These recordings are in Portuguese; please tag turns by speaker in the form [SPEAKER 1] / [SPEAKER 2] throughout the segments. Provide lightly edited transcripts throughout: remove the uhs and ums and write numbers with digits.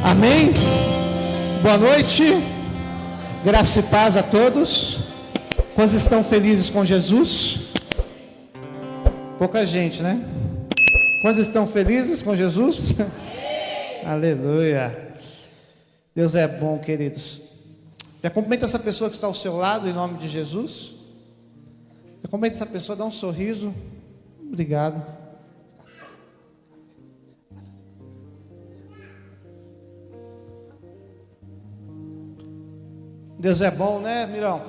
[SPEAKER 1] Amém? Boa noite, graça e paz a todos. Quantos estão felizes com Jesus? Pouca gente, né? Quantos estão felizes com Jesus? Aleluia. Deus é bom, queridos. Já cumprimenta essa pessoa que está ao seu lado, em nome de Jesus. Já cumprimenta essa pessoa, dá um sorriso. Obrigado. Deus é bom, né, Mirão?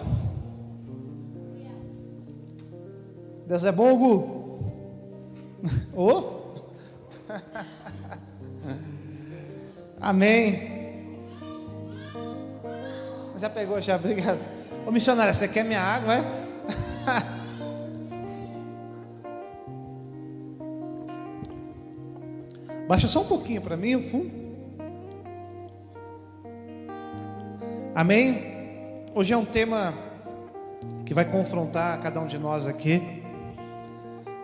[SPEAKER 1] Deus é bom, Gu? Oh? Amém. Já pegou, já, obrigado. Ô missionária, você quer minha água, é? Baixa só um pouquinho para mim, o fundo. Amém? Hoje é um tema que vai confrontar cada um de nós aqui,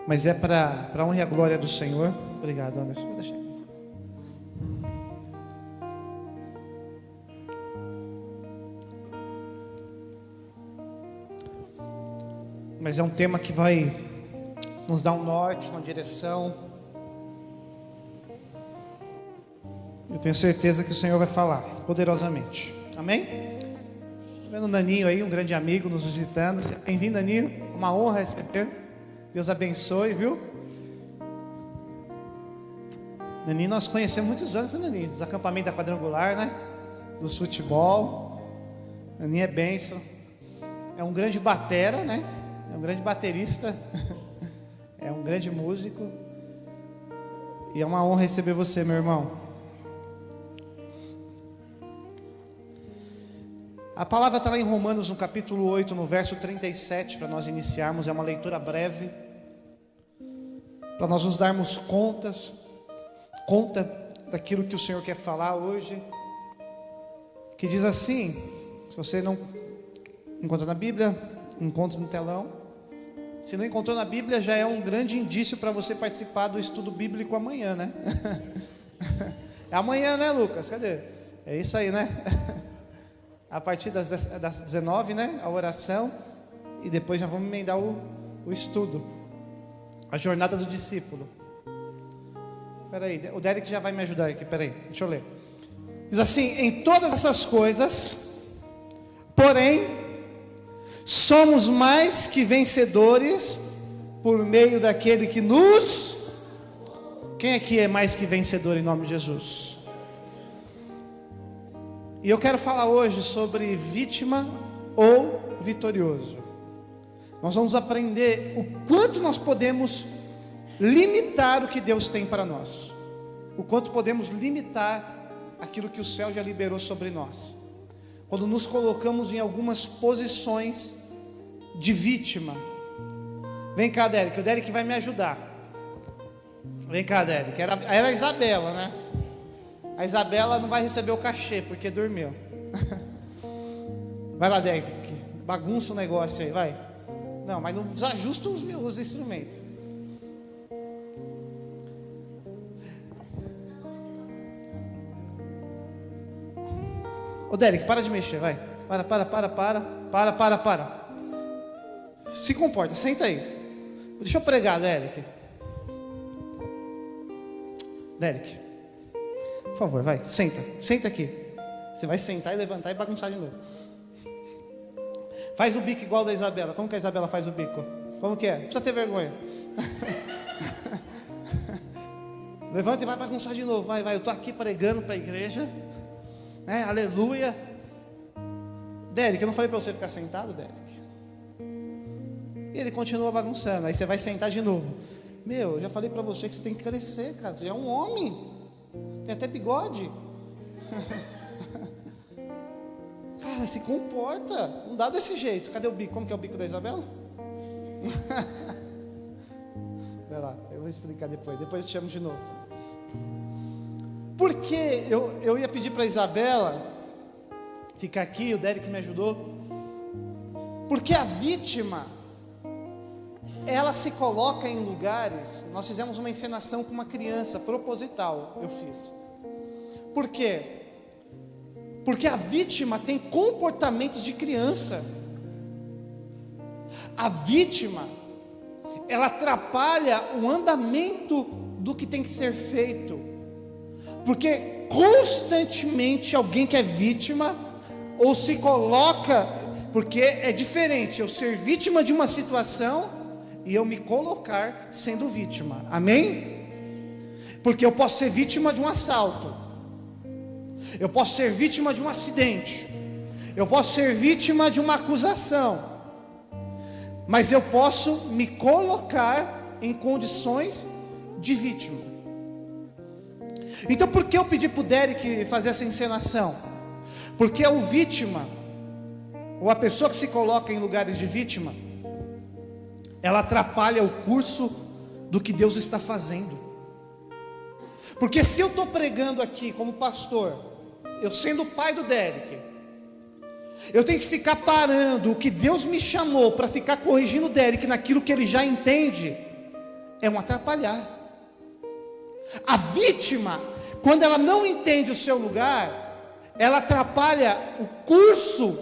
[SPEAKER 1] mas é para a honra e a glória do Senhor. Obrigado, Anderson. Vou deixar aqui. Mas é um tema que vai nos dar um norte, uma direção. Eu tenho certeza que o Senhor vai falar poderosamente. Amém? Vendo o Naninho aí, um grande amigo nos visitando. Bem-vindo, Naninho. Uma honra receber. Deus abençoe, viu? Naninho, nós conhecemos muitos anos, né, Naninho? Dos acampamentos da quadrangular, né? Do futebol. Naninho é bênção. É um grande batera, né? É um grande baterista. É um grande músico. E é uma honra receber você, meu irmão. A palavra está lá em Romanos, no capítulo 8, no verso 37, para nós iniciarmos. É uma leitura breve, para nós nos darmos conta daquilo que o Senhor quer falar hoje. Que diz assim, se você não encontrou na Bíblia, encontra no telão. Se não encontrou na Bíblia, já é um grande indício para você participar do estudo bíblico amanhã, né? É amanhã, né, Lucas? Cadê? É isso aí, né? A partir das 19, né? A oração. E depois já vamos emendar o estudo. A jornada do discípulo. Espera aí, o Derek já vai me ajudar aqui. Espera aí, deixa eu ler. Diz assim: em todas essas coisas, porém, somos mais que vencedores por meio daquele que nos... Quem aqui é mais que vencedor em nome de Jesus? E eu quero falar hoje sobre vítima ou vitorioso. Nós vamos aprender o quanto nós podemos limitar o que Deus tem para nós. O quanto podemos limitar aquilo que o céu já liberou sobre nós. Quando nos colocamos em algumas posições de vítima. Vem cá, Derek, o Derek vai me ajudar. Vem cá, Derek. Era a Isabela, né? A Isabela não vai receber o cachê porque dormiu. Vai lá, Derek, bagunça o negócio aí, vai. Não, mas não desajusta os instrumentos. Ô Derek, para de mexer, vai. Para. Se comporta, senta aí. Deixa eu pregar, Derek. Por favor, vai, senta aqui. Você vai sentar e levantar e bagunçar de novo. Faz o bico igual da Isabela. Como que a Isabela faz o bico? Como que é? Não precisa ter vergonha. Levanta e vai bagunçar de novo. Vai, eu estou aqui pregando para a igreja, né? Aleluia. Derek, eu não falei para você ficar sentado, Derek? E ele continua bagunçando. Aí você vai sentar de novo. Meu, eu já falei para você que você tem que crescer, cara. Você é um homem. Tem até bigode. Cara, se comporta. Não dá desse jeito. Cadê o bico? Como que é o bico da Isabela? Vai lá, eu vou explicar depois. Depois eu te chamo de novo. Porque eu ia pedir para a Isabela ficar aqui, o Derek me ajudou. Porque a vítima, ela se coloca em lugares. Nós fizemos uma encenação com uma criança, proposital, eu fiz. Por quê? Porque a vítima tem comportamentos de criança. A vítima, ela atrapalha o andamento do que tem que ser feito. Porque constantemente alguém que é vítima, ou se coloca, porque é diferente eu ser vítima de uma situação e eu me colocar sendo vítima, amém? Porque eu posso ser vítima de um assalto, eu posso ser vítima de um acidente, eu posso ser vítima de uma acusação, mas eu posso me colocar em condições de vítima. Então por que eu pedi para o Derek fazer essa encenação? Porque o vítima, ou a pessoa que se coloca em lugares de vítima, ela atrapalha o curso do que Deus está fazendo. Porque se eu estou pregando aqui como pastor, eu sendo o pai do Derek, eu tenho que ficar parando o que Deus me chamou para ficar corrigindo o Derek naquilo que ele já entende, é um atrapalhar. A vítima, quando ela não entende o seu lugar, ela atrapalha o curso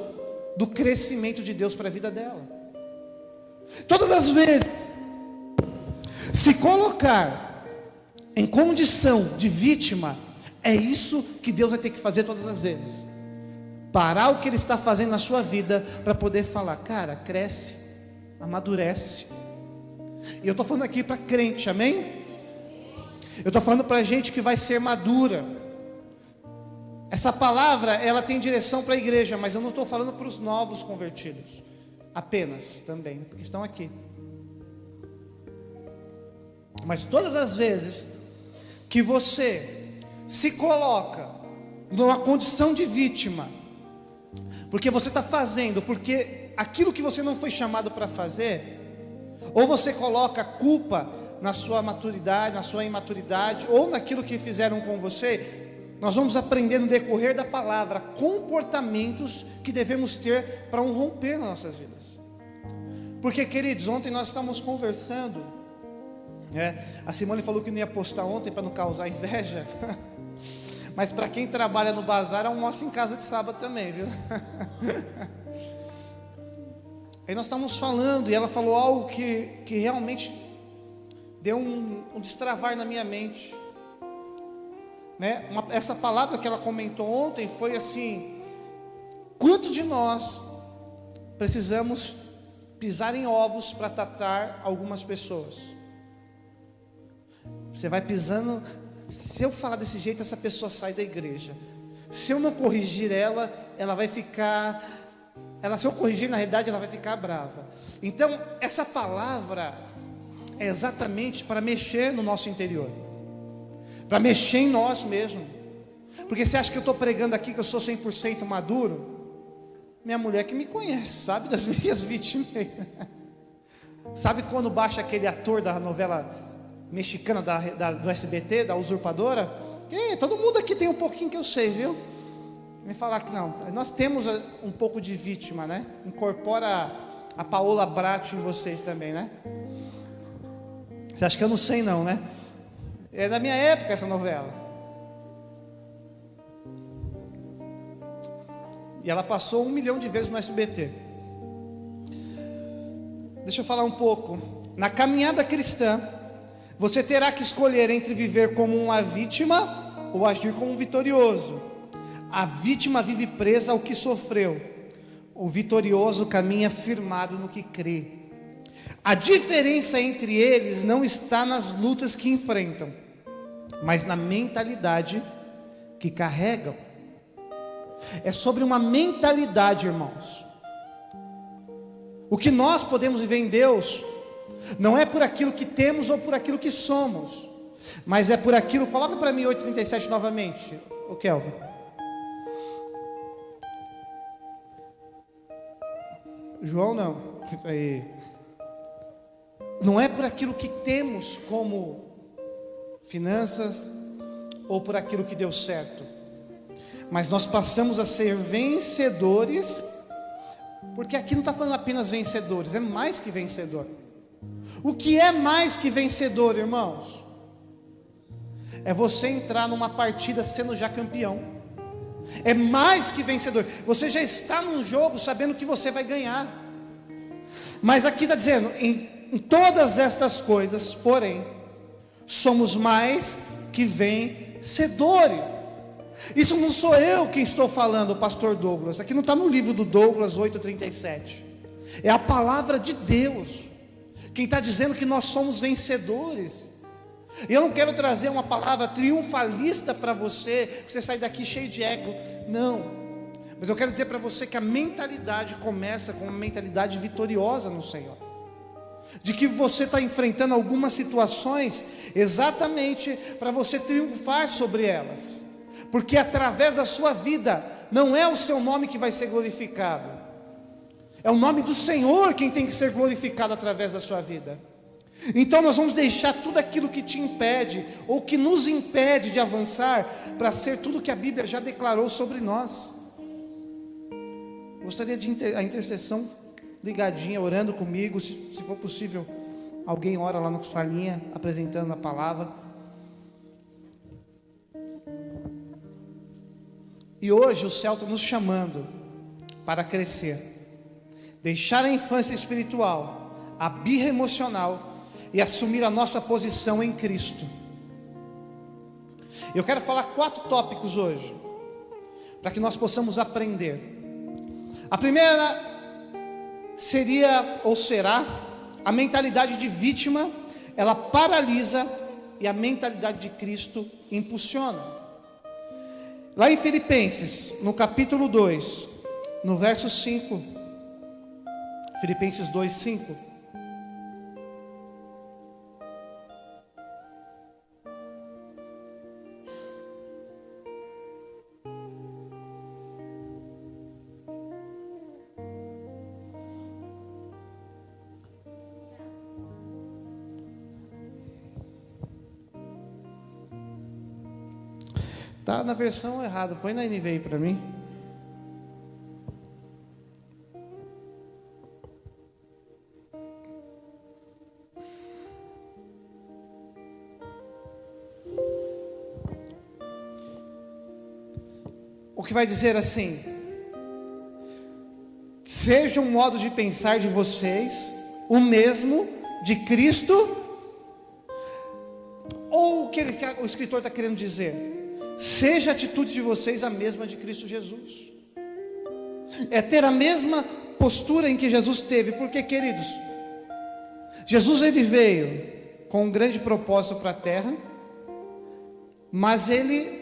[SPEAKER 1] do crescimento de Deus para a vida dela. Todas as vezes, se colocar em condição de vítima, é isso que Deus vai ter que fazer todas as vezes. Parar o que Ele está fazendo na sua vida, para poder falar, cara, cresce, amadurece. E eu estou falando aqui para crente, amém? Eu estou falando para gente que vai ser madura. Essa palavra, ela tem direção para a igreja, mas eu não estou falando para os novos convertidos apenas, também, porque estão aqui. Mas todas as vezes que você se coloca numa condição de vítima, porque você está fazendo, porque aquilo que você não foi chamado para fazer, ou você coloca culpa na sua maturidade, na sua imaturidade, ou naquilo que fizeram com você, nós vamos aprender no decorrer da palavra comportamentos que devemos ter para um romper nas nossas vidas. Porque, queridos, ontem nós estávamos conversando, a Simone falou que não ia postar ontem para não causar inveja, mas para quem trabalha no bazar, almoça em casa de sábado também, viu? Aí nós estávamos falando, e ela falou algo que realmente deu um destravar na minha mente, essa palavra que ela comentou ontem foi assim: quantos de nós precisamos pisar em ovos para tratar algumas pessoas? Você vai pisando. Se eu falar desse jeito, essa pessoa sai da igreja. Se eu não corrigir ela, ela vai ficar, se eu corrigir, na realidade ela vai ficar brava. Então essa palavra é exatamente para mexer no nosso interior, para mexer em nós mesmos. Porque você acha que eu estou pregando aqui que eu sou 100% maduro? Minha mulher que me conhece, sabe das minhas vítimas. Sabe quando baixa aquele ator da novela mexicana do SBT, da Usurpadora? Todo mundo aqui tem um pouquinho que eu sei, viu? Me falar que não, nós temos um pouco de vítima, né? Incorpora a Paola Bratti em vocês também, né? Você acha que eu não sei não, né? É da minha época essa novela. E ela passou 1 milhão de vezes no SBT. Deixa eu falar um pouco. Na caminhada cristã, você terá que escolher entre viver como uma vítima ou agir como um vitorioso. A vítima vive presa ao que sofreu. O vitorioso caminha firmado no que crê. A diferença entre eles não está nas lutas que enfrentam, mas na mentalidade que carregam. É sobre uma mentalidade, irmãos. O que nós podemos viver em Deus não é por aquilo que temos ou por aquilo que somos, mas é por aquilo. Coloca para mim 8:37 novamente, o Kelvin. João não. Aí. Não é por aquilo que temos como finanças ou por aquilo que deu certo, mas nós passamos a ser vencedores, porque aqui não está falando apenas vencedores, é mais que vencedor. O que é mais que vencedor, irmãos? É você entrar numa partida sendo já campeão. É mais que vencedor. Você já está num jogo sabendo que você vai ganhar. Mas aqui está dizendo, em todas estas coisas, porém, somos mais que vencedores. Isso não sou eu quem estou falando, o pastor Douglas. Aqui não está no livro do Douglas 8:37. É a palavra de Deus quem está dizendo que nós somos vencedores. E eu não quero trazer uma palavra triunfalista para você sair daqui cheio de ego. Não. Mas eu quero dizer para você que a mentalidade começa com uma mentalidade vitoriosa no Senhor. De que você está enfrentando algumas situações exatamente para você triunfar sobre elas. Porque através da sua vida, não é o seu nome que vai ser glorificado. É o nome do Senhor quem tem que ser glorificado através da sua vida. Então nós vamos deixar tudo aquilo que te impede, ou que nos impede de avançar, para ser tudo que a Bíblia já declarou sobre nós. Gostaria de a intercessão ligadinha, orando comigo, se for possível, alguém ora lá na salinha, apresentando a palavra. E hoje o céu está nos chamando para crescer, deixar a infância espiritual, a birra emocional, e assumir a nossa posição em Cristo. Eu quero falar 4 tópicos hoje, para que nós possamos aprender. A primeira seria, ou será, a mentalidade de vítima. Ela paralisa, e a mentalidade de Cristo impulsiona. Lá em Filipenses, no capítulo 2, no verso 5, Filipenses 2:5, tá na versão errada, põe na NVI para mim. O que vai dizer assim: seja um modo de pensar de vocês o mesmo de Cristo. Ou o que o escritor está querendo dizer? Seja a atitude de vocês a mesma de Cristo Jesus. É ter a mesma postura em que Jesus teve. Porque, queridos, Jesus ele veio com um grande propósito para a terra, mas ele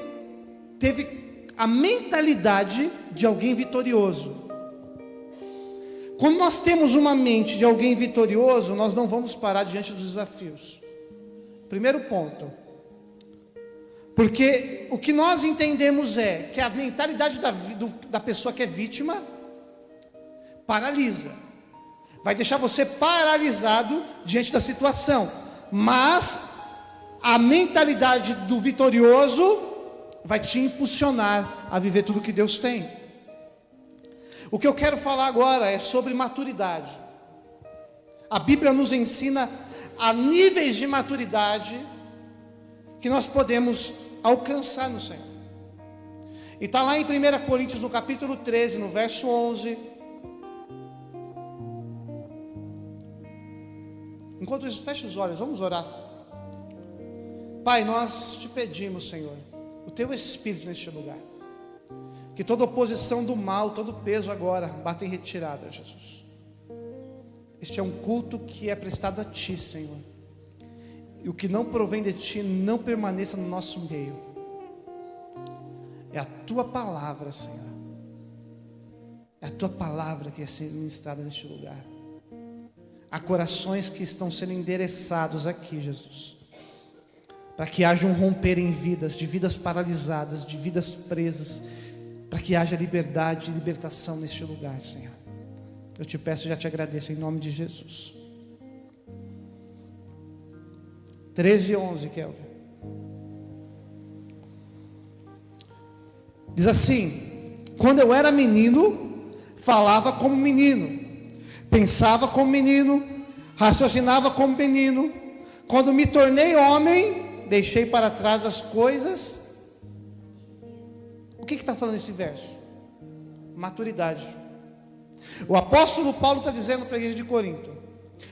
[SPEAKER 1] teve a mentalidade de alguém vitorioso. Quando nós temos uma mente de alguém vitorioso, nós não vamos parar diante dos desafios. Primeiro ponto. Porque o que nós entendemos é que a mentalidade da pessoa que é vítima paralisa, vai deixar você paralisado diante da situação. Mas a mentalidade do vitorioso vai te impulsionar a viver tudo que Deus tem. O que eu quero falar agora é sobre maturidade. A Bíblia nos ensina a níveis de maturidade que nós podemos alcançar no Senhor. E está lá em 1 Coríntios, no capítulo 13, no verso 11. Enquanto isso, feche os olhos, vamos orar. Pai, nós te pedimos, Senhor, o teu Espírito neste lugar. Que toda oposição do mal, todo peso agora, bata em retirada, Jesus. Este é um culto que é prestado a Ti, Senhor. E o que não provém de Ti não permaneça no nosso meio. É a Tua palavra, Senhor. É a Tua palavra que é sendo ministrada neste lugar. Há corações que estão sendo endereçados aqui, Jesus, para que haja um romper em vidas, de vidas paralisadas, de vidas presas, para que haja liberdade e libertação neste lugar, Senhor. Eu te peço e já te agradeço em nome de Jesus. 13:11, Kelvin. Diz assim: quando eu era menino, falava como menino, pensava como menino, raciocinava como menino. Quando me tornei homem, deixei para trás as coisas. que está falando esse verso? Maturidade. O apóstolo Paulo está dizendo para a igreja de Corinto,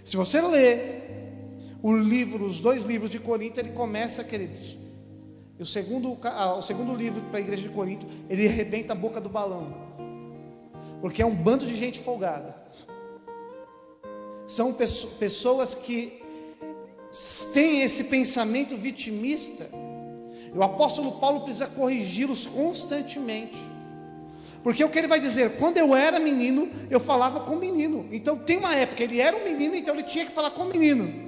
[SPEAKER 1] se você ler os 2 livros de Corinto, ele começa, queridos, e o segundo livro para a igreja de Corinto, ele arrebenta a boca do balão, porque é um bando de gente folgada, são pessoas que têm esse pensamento vitimista, e o apóstolo Paulo precisa corrigi-los constantemente, porque o que ele vai dizer, quando eu era menino, eu falava com menino, então tem uma época, ele era um menino, então ele tinha que falar com menino,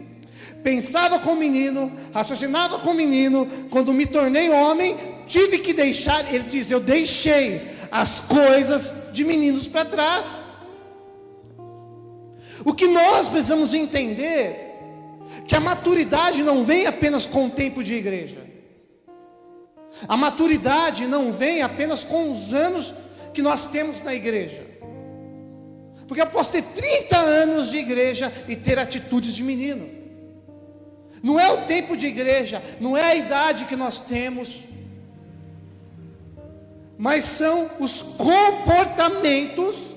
[SPEAKER 1] pensava com menino, raciocinava com menino, quando me tornei homem, tive que deixar, ele diz, eu deixei as coisas de meninos para trás. O que nós precisamos entender, que a maturidade não vem apenas com o tempo de igreja, a maturidade não vem apenas com os anos que nós temos na igreja, porque eu posso ter 30 anos de igreja e ter atitudes de menino, não é o tempo de igreja, não é a idade que nós temos, mas são os comportamentos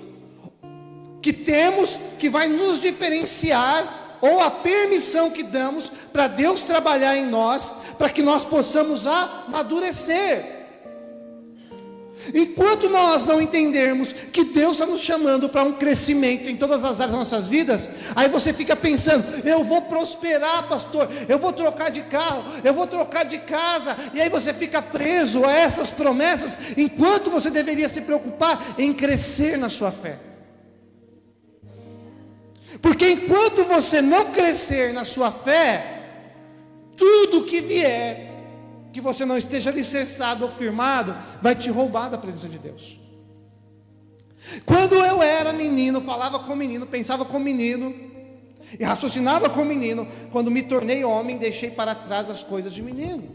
[SPEAKER 1] que temos, que vai nos diferenciar, ou a permissão que damos para Deus trabalhar em nós, para que nós possamos amadurecer. Enquanto nós não entendermos que Deus está nos chamando para um crescimento em todas as áreas das nossas vidas, aí você fica pensando, eu vou prosperar, pastor, eu vou trocar de carro, eu vou trocar de casa, e aí você fica preso a essas promessas, enquanto você deveria se preocupar em crescer na sua fé. Porque enquanto você não crescer na sua fé, tudo que vier, que você não esteja alicerçado ou firmado, vai te roubar da presença de Deus. Quando eu era menino, falava com menino, pensava com menino, e raciocinava com menino, quando me tornei homem, deixei para trás as coisas de menino.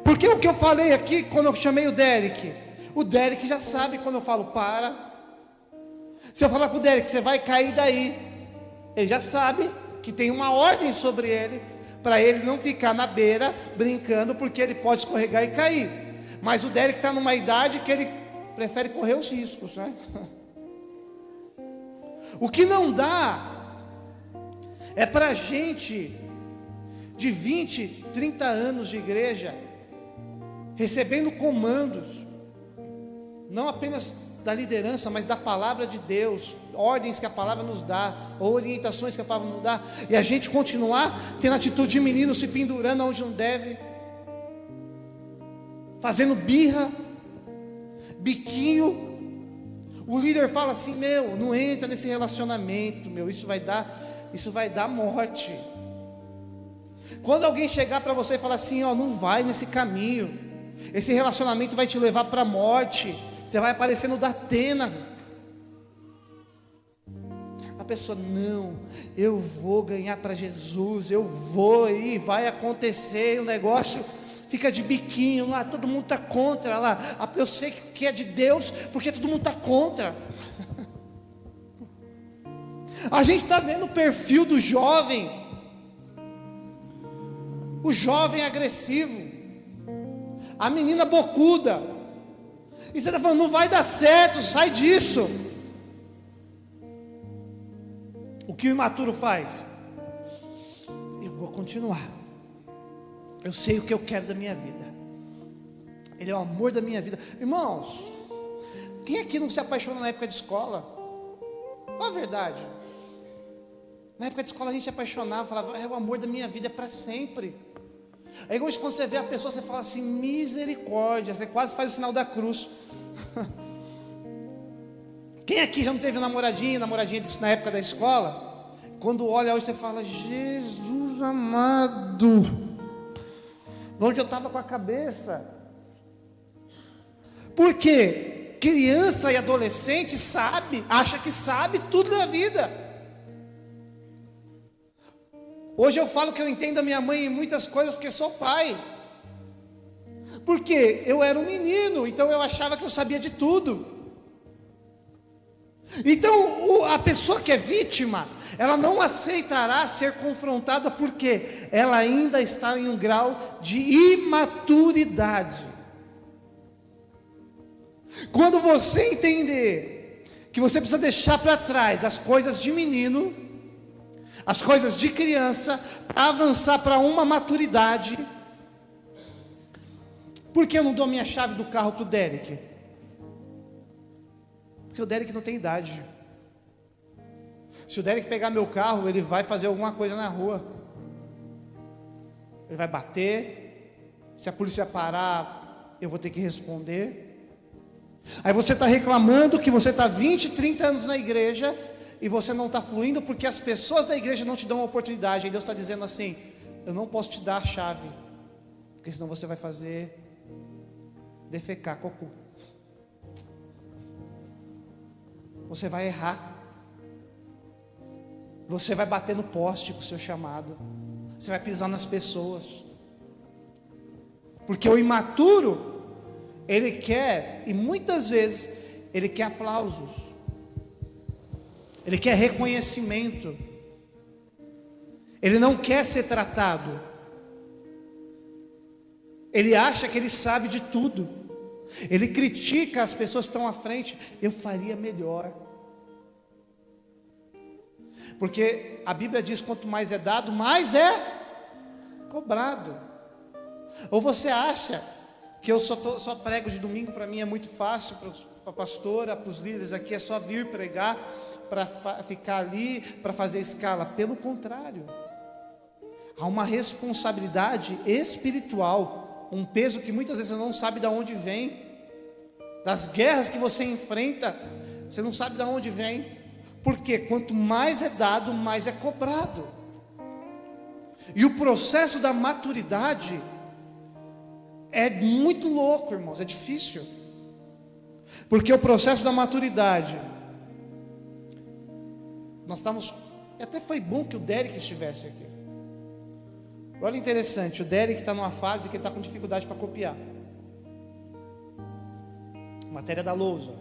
[SPEAKER 1] Porque o que eu falei aqui, quando eu chamei o Derek já sabe quando eu falo para. Se eu falar para o Derek, você vai cair daí, ele já sabe que tem uma ordem sobre ele, para ele não ficar na beira brincando, porque ele pode escorregar e cair. Mas o Derek está numa idade que ele prefere correr os riscos, né? O que não dá é para gente de 20, 30 anos de igreja recebendo comandos, não apenas da liderança, mas da palavra de Deus, ordens que a palavra nos dá, ou orientações que a palavra nos dá, e a gente continuar tendo atitude de menino, se pendurando onde não deve, fazendo birra, biquinho. O líder fala assim, não entra nesse relacionamento, isso vai dar morte. Quando alguém chegar para você e falar assim, não vai nesse caminho, esse relacionamento vai te levar para a morte, você vai aparecer no Datena. A pessoa, não, eu vou ganhar para Jesus, eu vou, e vai acontecer, o negócio fica de biquinho lá, todo mundo está contra lá, eu sei que é de Deus, porque todo mundo está contra. A gente está vendo o perfil do jovem, o jovem agressivo, a menina bocuda, e você está falando, não vai dar certo, sai disso. O que o imaturo faz? Eu vou continuar, eu sei o que eu quero da minha vida, Ele é o amor da minha vida. Irmãos, quem aqui não se apaixonou na época de escola? Qual a verdade? Na época de escola a gente se apaixonava, falava, é o amor da minha vida, é para sempre. Aí hoje quando você vê a pessoa, você fala assim, misericórdia, você quase faz o sinal da cruz. Quem aqui já não teve namoradinha na época da escola? Quando olha hoje você fala, Jesus amado, onde eu estava com a cabeça? Porque criança e adolescente acha que sabe tudo da vida. Hoje eu falo que eu entendo a minha mãe em muitas coisas porque sou pai. Porque eu era um menino, então eu achava que eu sabia de tudo. Então, a pessoa que é vítima, ela não aceitará ser confrontada, porque ela ainda está em um grau de imaturidade. Quando você entender que você precisa deixar para trás as coisas de menino, as coisas de criança, avançar para uma maturidade. Por que eu não dou minha chave do carro para o Derek? Porque o Derek não tem idade. Se o Derek pegar meu carro, ele vai fazer alguma coisa na rua. Ele vai bater. Se a polícia parar, eu vou ter que responder. Aí você está reclamando que você está 20, 30 anos na igreja e você não está fluindo porque as pessoas da igreja não te dão uma oportunidade. Aí Deus está dizendo assim: eu não posso te dar a chave, porque senão você vai fazer defecar, cocô. Você vai errar. Você vai bater no poste com o seu chamado. Você vai pisar nas pessoas. Porque o imaturo, ele quer, e muitas vezes, ele quer aplausos. Ele quer reconhecimento. Ele não quer ser tratado. Ele acha que ele sabe de tudo. Ele critica as pessoas que estão à frente. Eu faria melhor. Porque a Bíblia diz: quanto mais é dado, mais é cobrado. Ou você acha que eu só prego de domingo, para mim é muito fácil, para a pastora, para os líderes aqui, é só vir pregar, para ficar ali, para fazer escala? Pelo contrário, há uma responsabilidade espiritual, um peso que muitas vezes você não sabe de onde vem, das guerras que você enfrenta, você não sabe de onde vem, porque quanto mais é dado, mais é cobrado. E o processo da maturidade é muito louco, irmãos, é difícil. Porque o processo da maturidade, nós estamos, até foi bom que o Derek estivesse aqui. Olha, interessante, o Derek está numa fase que ele está com dificuldade para copiar. Matéria da lousa.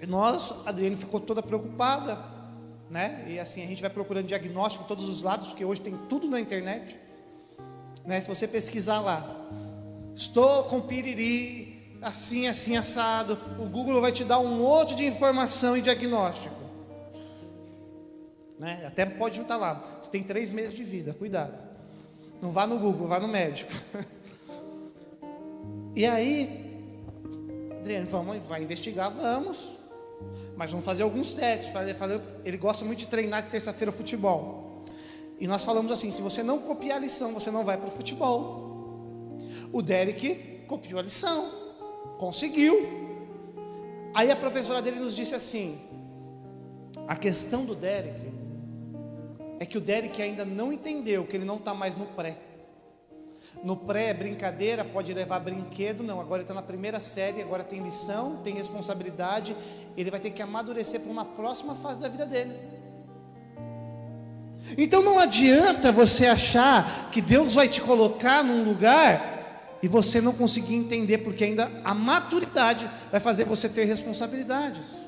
[SPEAKER 1] E nós, a Adriane ficou toda preocupada, né? E assim, a gente vai procurando diagnóstico de todos os lados, porque hoje tem tudo na internet, né? Se você pesquisar lá, estou com piriri, assim, assim, assado, o Google vai te dar um monte de informação e diagnóstico, né? Até pode juntar lá, você tem 3 meses de vida, cuidado. Não vá no Google, vá no médico. E aí, Adriane, vai investigar, vamos. Mas vamos fazer alguns testes. Ele gosta muito de treinar de terça-feira futebol. E nós falamos assim: se você não copiar a lição, você não vai para o futebol. O Derek copiou a lição, conseguiu. Aí a professora dele nos disse assim: a questão do Derek é que o Derek ainda não entendeu que ele não está mais no pré. No pré é brincadeira, pode levar brinquedo. Não, agora ele está na primeira série, agora tem lição, tem responsabilidade. Ele vai ter que amadurecer para uma próxima fase da vida dele. Então não adianta você achar que Deus vai te colocar num lugar e você não conseguir entender, porque ainda a maturidade vai fazer você ter responsabilidades.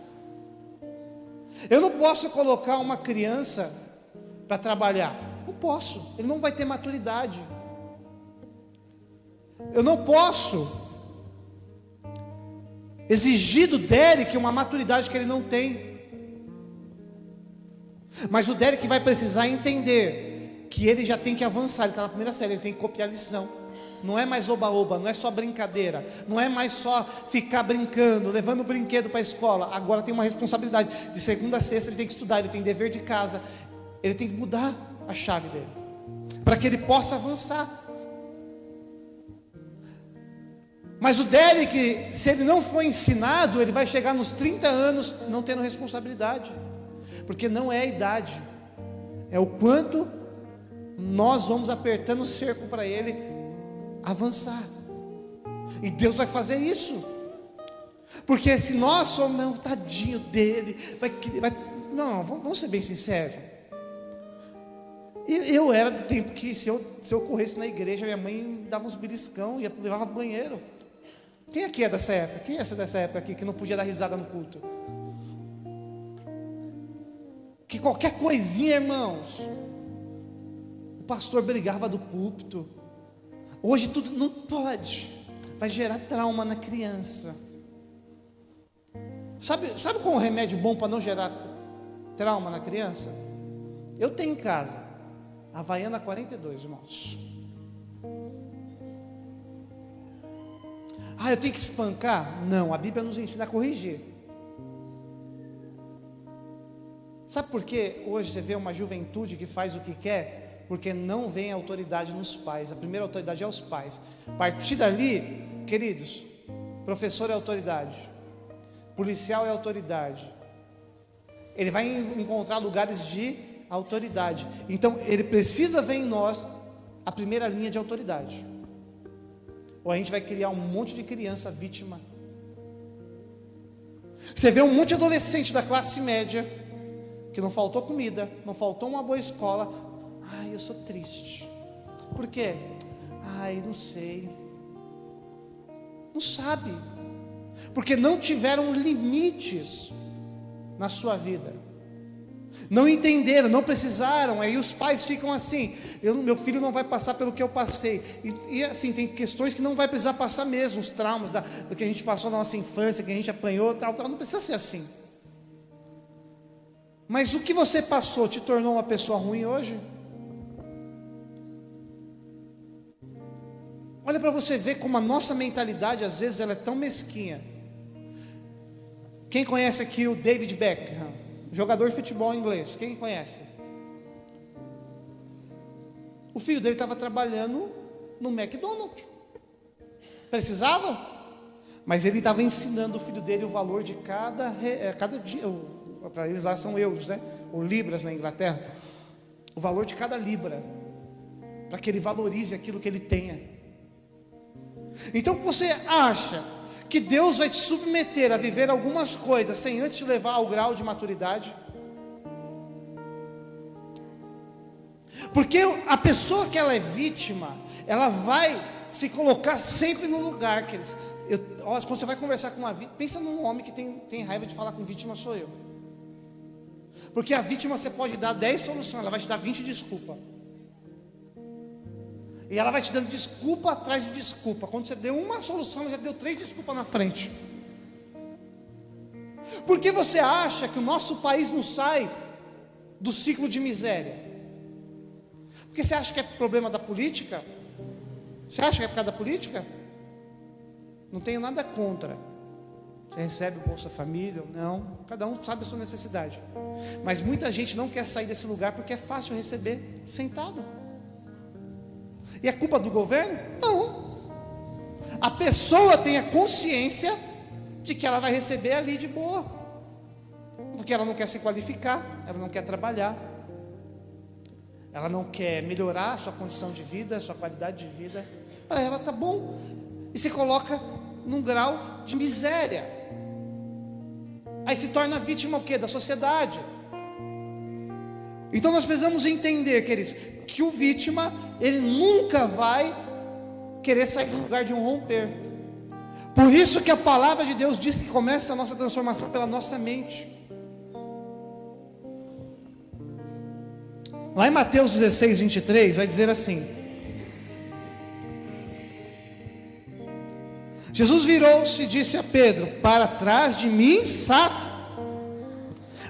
[SPEAKER 1] Eu não posso colocar uma criança para trabalhar, não posso, ele não vai ter maturidade. Eu não posso exigir do Derek uma maturidade que ele não tem. Mas o Derek vai precisar entender que ele já tem que avançar. Ele está na primeira série, ele tem que copiar a lição. Não é mais oba-oba, não é só brincadeira, não é mais só ficar brincando, levando brinquedo para a escola. Agora tem uma responsabilidade. De segunda a sexta ele tem que estudar, ele tem dever de casa. Ele tem que mudar a chave dele, para que ele possa avançar. Mas o Derek, se ele não for ensinado, ele vai chegar nos 30 anos não tendo responsabilidade. Porque não é a idade, é o quanto nós vamos apertando o cerco para ele avançar. E Deus vai fazer isso. Porque se nós somos, não, tadinho dele, não, vamos ser bem sinceros. Eu era do tempo que se eu corresse na igreja, minha mãe dava uns beliscão e levava para o banheiro. Quem aqui é dessa época? Quem é dessa época aqui que não podia dar risada no culto? Que qualquer coisinha, irmãos, o pastor brigava do púlpito. Hoje tudo não pode. Vai gerar trauma na criança. Sabe qual é um remédio bom para não gerar trauma na criança? Eu tenho em casa Havaiana 42, irmãos. Eu tenho que espancar? Não, a Bíblia nos ensina a corrigir. Sabe por que hoje você vê uma juventude que faz o que quer? Porque não vem autoridade nos pais. A primeira autoridade é os pais. A partir dali, queridos, professor é autoridade, policial é autoridade. Ele vai encontrar lugares de autoridade. Então ele precisa ver em nós a primeira linha de autoridade. Ou a gente vai criar um monte de criança vítima. Você vê um monte de adolescente da classe média que não faltou comida, não faltou uma boa escola. Eu sou triste. Por quê? Não sei. Não sabe. Porque não tiveram limites na sua vida. Não entenderam, não precisaram. Aí os pais ficam assim: meu filho não vai passar pelo que eu passei. E assim, tem questões que não vai precisar passar mesmo. Os traumas do que a gente passou na nossa infância, que a gente apanhou, tal. Não precisa ser assim. Mas o que você passou te tornou uma pessoa ruim hoje? Olha para você ver como a nossa mentalidade às vezes ela é tão mesquinha. Quem conhece aqui o David Beckham, jogador de futebol inglês? Quem conhece? O filho dele estava trabalhando no McDonald's. Precisava? Mas ele estava ensinando o filho dele o valor de cada dia. Para eles lá são euros, né? Ou libras na Inglaterra. O valor de cada libra, para que ele valorize aquilo que ele tenha. Então você acha que Deus vai te submeter a viver algumas coisas sem antes te levar ao grau de maturidade? Porque a pessoa que ela é vítima, ela vai se colocar sempre no lugar que eles... Quando você vai conversar com uma vítima, pensa num homem que tem raiva de falar com vítima, sou eu. Porque a vítima você pode dar 10 soluções, ela vai te dar 20 desculpas. E ela vai te dando desculpa atrás de desculpa. Quando você deu uma solução, ela já deu 3 desculpas na frente. Por que você acha que o nosso país não sai do ciclo de miséria? Porque você acha que é problema da política? Você acha que é por causa da política? Não tenho nada contra. Você recebe o Bolsa Família ou não, cada um sabe a sua necessidade. Mas muita gente não quer sair desse lugar porque é fácil receber sentado. E é culpa do governo? Não. A pessoa tem a consciência de que ela vai receber ali de boa, porque ela não quer se qualificar, ela não quer trabalhar, ela não quer melhorar a sua condição de vida, a sua qualidade de vida. Para ela está bom. E se coloca num grau de miséria. Aí se torna vítima o quê? Da sociedade. Então nós precisamos entender, queridos, que o vítima, ele nunca vai querer sair do lugar de um romper. Por isso que a palavra de Deus diz que começa a nossa transformação pela nossa mente. Lá em Mateus 16, 23, vai dizer assim: Jesus virou-se e disse a Pedro: para trás de mim, Satanás,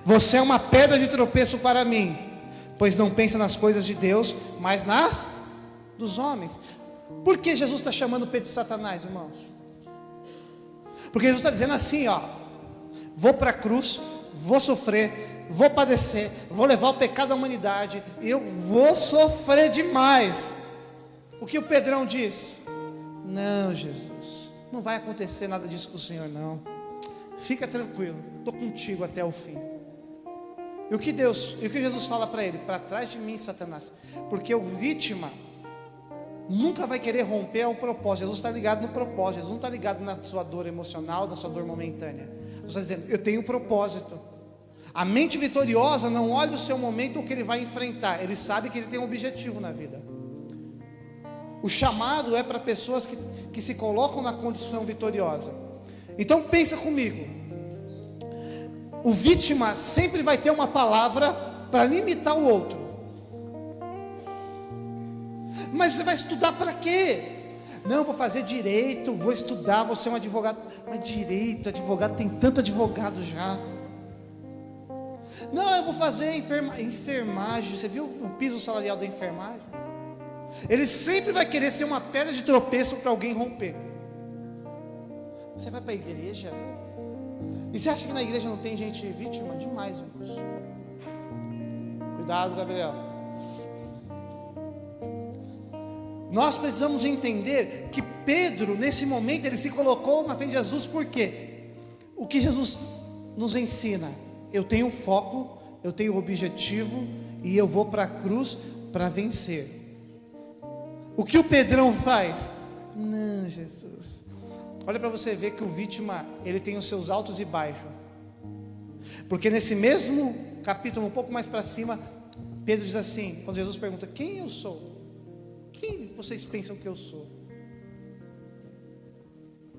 [SPEAKER 1] você é uma pedra de tropeço para mim, pois não pensa nas coisas de Deus, mas nas dos homens. Por que Jesus está chamando Pedro de Satanás, irmãos? Porque Jesus está dizendo assim, vou para a cruz, vou sofrer, vou padecer, vou levar o pecado da humanidade, e eu vou sofrer demais. O que o Pedrão diz? Não, Jesus, não vai acontecer nada disso com o Senhor, não. Fica tranquilo, estou contigo até o fim. E o que Jesus fala para ele? Para trás de mim, Satanás. Porque o vítima nunca vai querer romper um propósito. Jesus está ligado no propósito. Jesus não está ligado na sua dor emocional, na sua dor momentânea. Jesus está dizendo: eu tenho um propósito. A mente vitoriosa não olha o seu momento ou o que ele vai enfrentar. Ele sabe que ele tem um objetivo na vida. O chamado é para pessoas que se colocam na condição vitoriosa. Então pensa comigo. O vítima sempre vai ter uma palavra para limitar o outro. Mas você vai estudar para quê? Não, vou fazer direito, vou estudar, vou ser um advogado. Mas direito, advogado, tem tanto advogado já. Não, eu vou fazer enfermagem. Você viu o piso salarial da enfermagem? Ele sempre vai querer ser uma pedra de tropeço para alguém romper. Você vai para a igreja? E você acha que na igreja não tem gente vítima? Demais, irmãos. Cuidado, Gabriel. Nós precisamos entender que Pedro, nesse momento, ele se colocou na frente de Jesus, por quê? O que Jesus nos ensina? Eu tenho um foco, eu tenho um objetivo, e eu vou para a cruz para vencer. O que o Pedrão faz? Não, Jesus. Olha para você ver que o vítima, ele tem os seus altos e baixos. Porque nesse mesmo capítulo, um pouco mais para cima, Pedro diz assim, quando Jesus pergunta, quem eu sou? Quem vocês pensam que eu sou?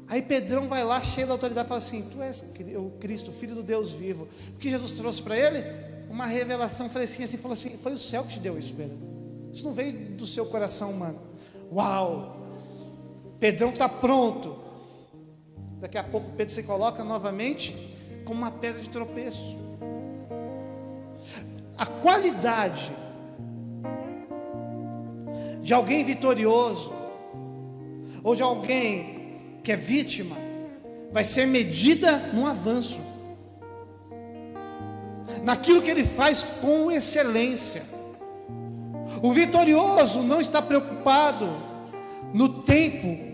[SPEAKER 1] Aí Pedrão vai lá, cheio da autoridade, e fala assim, tu és o Cristo, Filho do Deus vivo. O que Jesus trouxe para ele? Uma revelação fresquinha assim, falou assim, foi o céu que te deu isso, Pedro. Isso não veio do seu coração humano. Uau! Pedrão está pronto. Daqui a pouco Pedro se coloca novamente como uma pedra de tropeço. A qualidade de alguém vitorioso ou de alguém que é vítima vai ser medida no avanço, naquilo que ele faz com excelência. O vitorioso não está preocupado no tempo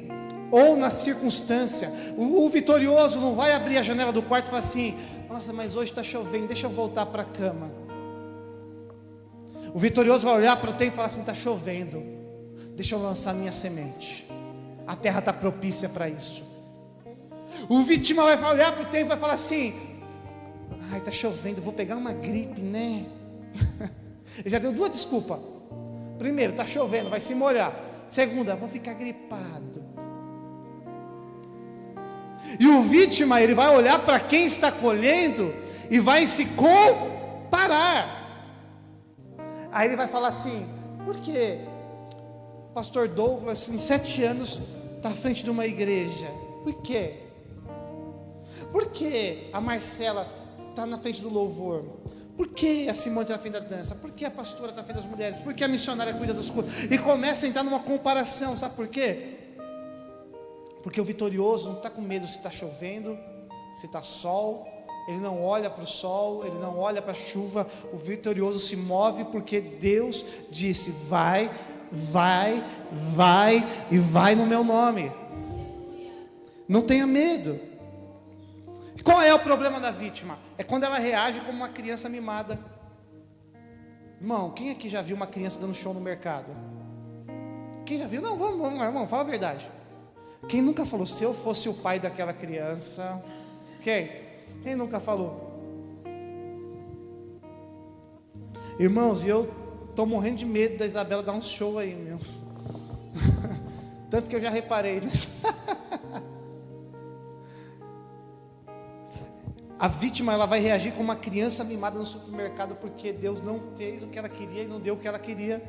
[SPEAKER 1] ou na circunstância. O vitorioso não vai abrir a janela do quarto e falar assim, nossa, mas hoje está chovendo, deixa eu voltar para a cama. O vitorioso vai olhar para o tempo e falar assim, está chovendo, deixa eu lançar minha semente, a terra está propícia para isso. O vítima vai olhar para o tempo e vai falar assim, ai, está chovendo, vou pegar uma gripe, né? Ele já deu duas desculpas. Primeiro, está chovendo, vai se molhar. Segunda, vou ficar gripado. E o vítima, ele vai olhar para quem está colhendo e vai se comparar. Aí ele vai falar assim, por que pastor Douglas em 7 anos está à frente de uma igreja? Por quê? Por que a Marcela está na frente do louvor? Por que a Simone está na frente da dança? Por que a pastora está na frente das mulheres? Por que a missionária cuida dos cultos? E começa a entrar numa comparação, sabe por quê? Porque o vitorioso não está com medo se está chovendo, se está sol. Ele não olha para o sol, ele não olha para a chuva. O vitorioso se move porque Deus disse, vai, vai, vai e vai no meu nome. Não tenha medo. Qual é o problema da vítima? É quando ela reage como uma criança mimada. Irmão, quem aqui já viu uma criança dando show no mercado? Quem já viu? Não, vamos, irmão, fala a verdade. Quem nunca falou, se eu fosse o pai daquela criança? Quem nunca falou? Irmãos, e eu estou morrendo de medo da Isabela dar um show aí, meu. Tanto que eu já reparei nisso. A vítima, ela vai reagir como uma criança mimada no supermercado, porque Deus não fez o que ela queria e não deu o que ela queria.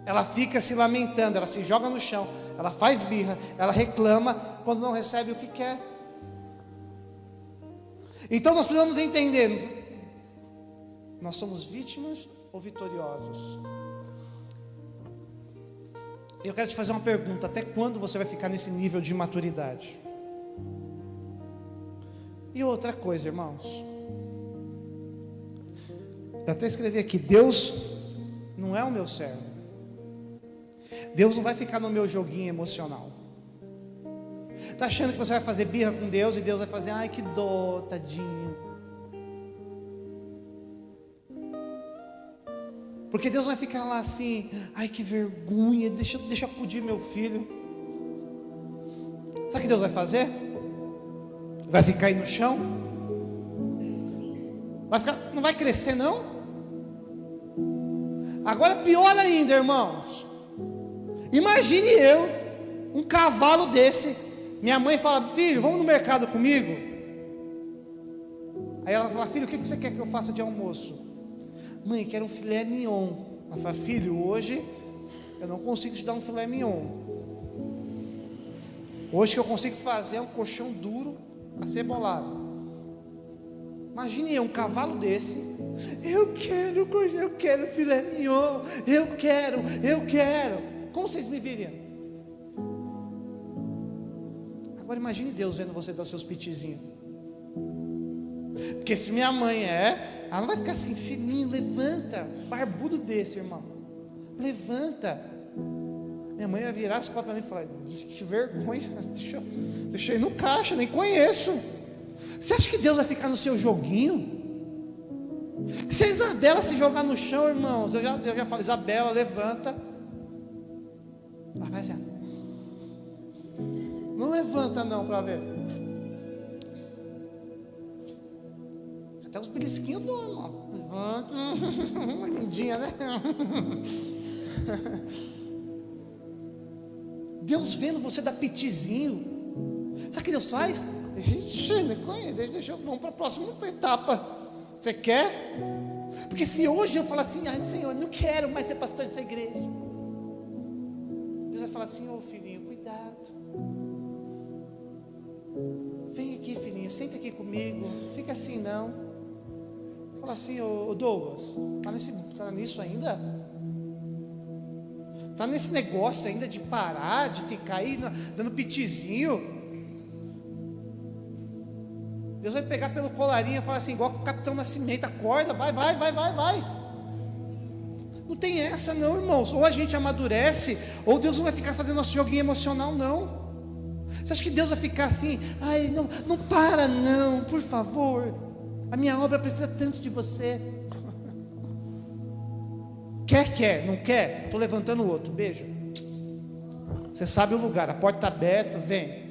[SPEAKER 1] Ela fica se lamentando, ela se joga no chão, ela faz birra, ela reclama quando não recebe o que quer. Então nós precisamos entender, nós somos vítimas ou vitoriosos? Eu quero te fazer uma pergunta, até quando você vai ficar nesse nível de maturidade? E outra coisa, irmãos, eu até escrevi aqui, Deus não é o meu servo. Deus não vai ficar no meu joguinho emocional. Está achando que você vai fazer birra com Deus e Deus vai fazer, ai que dó, tadinho. Porque Deus vai ficar lá assim, ai que vergonha, deixa eu acudir meu filho. Sabe o que Deus vai fazer? Vai ficar aí no chão? Não vai crescer não? Agora pior ainda, irmãos. Imagine eu, um cavalo desse. Minha mãe fala: filho, vamos no mercado comigo. Aí ela fala: filho, o que você quer que eu faça de almoço? Mãe, quero um filé mignon. Ela fala: filho, hoje eu não consigo te dar um filé mignon. Hoje que eu consigo fazer é um colchão duro, acebolado. Imagine eu, um cavalo desse. Eu quero filé mignon. Eu quero. Como vocês me viriam? Agora imagine Deus vendo você dar seus pitizinhos. Porque se minha mãe ela não vai ficar assim: filhinho, levanta. Barbudo desse, irmão, levanta. Minha mãe vai virar as costas para mim e falar: que vergonha, deixa eu ir no caixa, nem conheço. Você acha que Deus vai ficar no seu joguinho? Se a Isabela se jogar no chão, irmãos, eu já falo: Isabela, levanta. Ela vai já. Não levanta não, para ver. Até os belisquinhos do irmão. Levanta. Uma lindinha, né? Deus vendo você dar pitizinho. Sabe o que Deus faz? Deixa eu, vamos para a próxima etapa. Você quer? Porque se hoje eu falar assim: ai, Senhor, não quero mais ser pastor dessa igreja, Deus vai falar assim: ô filhinho, cuidado. Vem aqui, filhinho, senta aqui comigo. Fica assim não. Fala assim: ô Douglas, tá nisso ainda? Está nesse negócio ainda de parar, de ficar aí dando pitizinho? Deus vai pegar pelo colarinho e falar assim, igual o Capitão Nascimento: acorda, vai. Não tem essa não, irmãos. Ou a gente amadurece, ou Deus não vai ficar fazendo nosso joguinho emocional, não. Você acha que Deus vai ficar assim: ai, não para não, por favor, a minha obra precisa tanto de você. Quer, não quer? Estou levantando o outro, beijo. Você sabe o lugar, a porta está aberta, vem.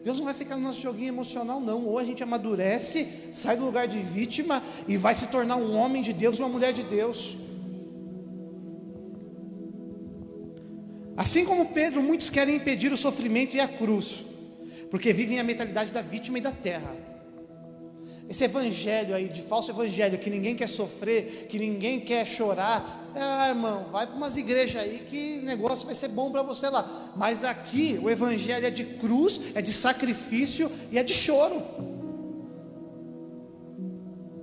[SPEAKER 1] Deus não vai ficar no nosso joguinho emocional não. Ou a gente amadurece, sai do lugar de vítima e vai se tornar um homem de Deus, uma mulher de Deus. Assim como Pedro, muitos querem impedir o sofrimento e a cruz, porque vivem a mentalidade da vítima e da terra. Esse evangelho aí, de falso evangelho, que ninguém quer sofrer, que ninguém quer chorar. Irmão, vai para umas igrejas aí que o negócio vai ser bom para você lá. Mas aqui o evangelho é de cruz, é de sacrifício e é de choro.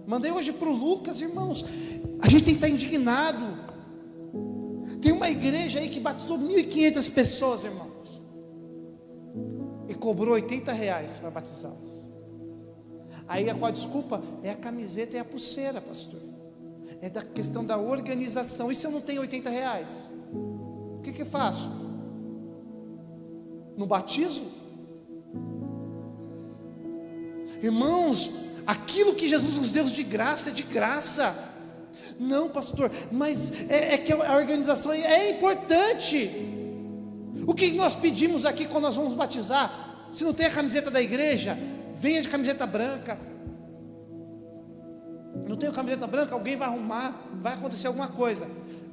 [SPEAKER 1] Mandei hoje para o Lucas, irmãos. A gente tem que estar indignado. Tem uma igreja aí que batizou 1.500 pessoas, irmãos, e cobrou R$80 para batizá-las. Aí qual a desculpa? É a camiseta e a pulseira, pastor. É da questão da organização. E se eu não tenho R$80? O que eu faço? No batismo? Irmãos, aquilo que Jesus nos deu de graça é de graça. Não, pastor, mas é que a organização é importante. O que nós pedimos aqui quando nós vamos batizar? Se não tem a camiseta da igreja, venha de camiseta branca. Não tenho camiseta branca, alguém vai arrumar, vai acontecer alguma coisa.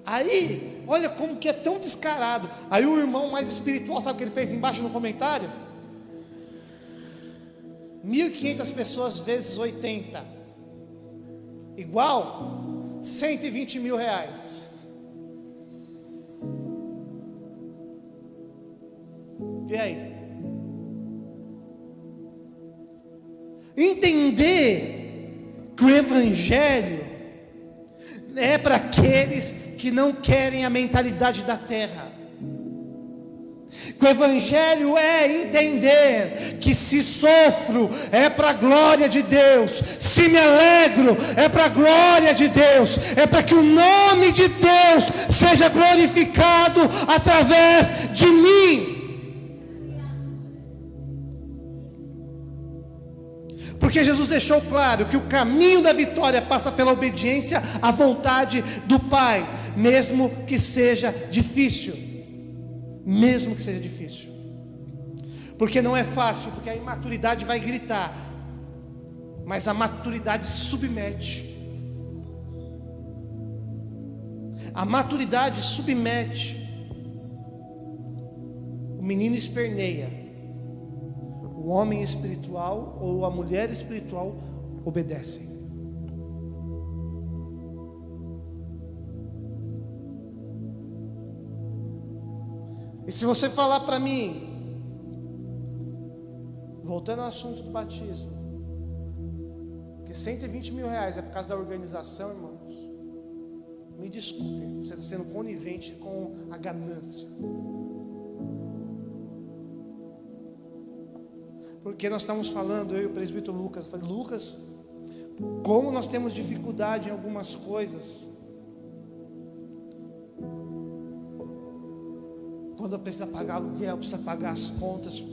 [SPEAKER 1] Aí, olha como que é tão descarado. Aí o irmão mais espiritual, sabe o que ele fez embaixo no comentário? 1.500 pessoas vezes 80 igual R$120 mil. E aí? Entender que o evangelho é para aqueles que não querem a mentalidade da terra. Que o evangelho é entender que se sofro é para a glória de Deus, se me alegro é para a glória de Deus, é para que o nome de Deus seja glorificado através de mim. Porque Jesus deixou claro que o caminho da vitória passa pela obediência à vontade do Pai, mesmo que seja difícil. Mesmo que seja difícil. Porque não é fácil, porque a imaturidade vai gritar. mas a maturidade se submete. A maturidade submete. O menino esperneia, o homem espiritual ou a mulher espiritual obedecem. E se você falar para mim, voltando ao assunto do batismo, que 120 mil reais é por causa da organização, irmãos, me desculpe, você está sendo conivente com a ganância. Porque nós estamos falando, eu e o presbítero Lucas, eu falei, Lucas, como nós temos dificuldade em algumas coisas, quando precisa pagar aluguel, precisa pagar as contas.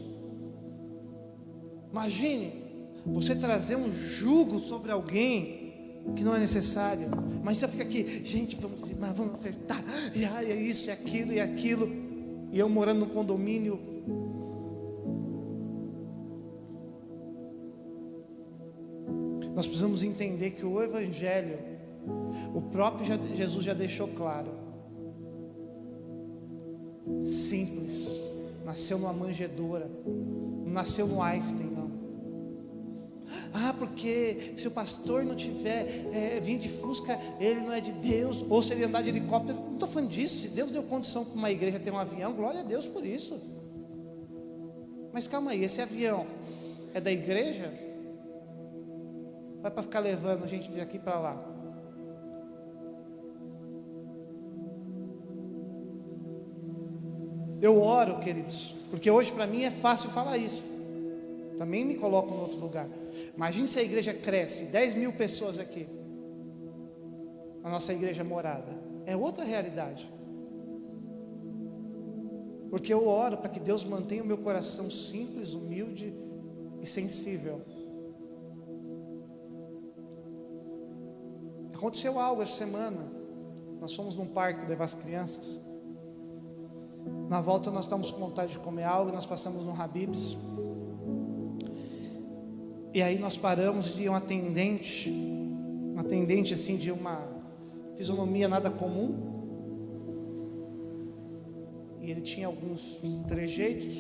[SPEAKER 1] Imagine você trazer um jugo sobre alguém que não é necessário. Mas você fica aqui, gente, vamos ofertar, e é isso, é aquilo, e eu morando no condomínio. Nós precisamos entender que o Evangelho, o próprio Jesus já deixou claro. Simples, nasceu numa manjedoura, não nasceu no Einstein, não. Porque se o pastor não tiver vindo de Fusca, ele não é de Deus, ou se ele andar de helicóptero, não estou falando disso. Se Deus deu condição para uma igreja ter um avião, glória a Deus por isso. Mas calma aí, esse avião é da igreja? Vai para ficar levando gente de aqui para lá? Eu oro, queridos, porque hoje para mim é fácil falar isso. Também me coloco em outro lugar. Imagine se a igreja cresce, 10 mil pessoas aqui, a nossa igreja morada. É outra realidade. Porque eu oro para que Deus mantenha o meu coração simples, humilde e sensível. Aconteceu algo essa semana. Nós fomos num parque levar as crianças. Na volta nós estávamos com vontade de comer algo, nós passamos no Habib's. E aí nós paramos de um atendente assim de uma fisionomia nada comum. E ele tinha alguns trejeitos.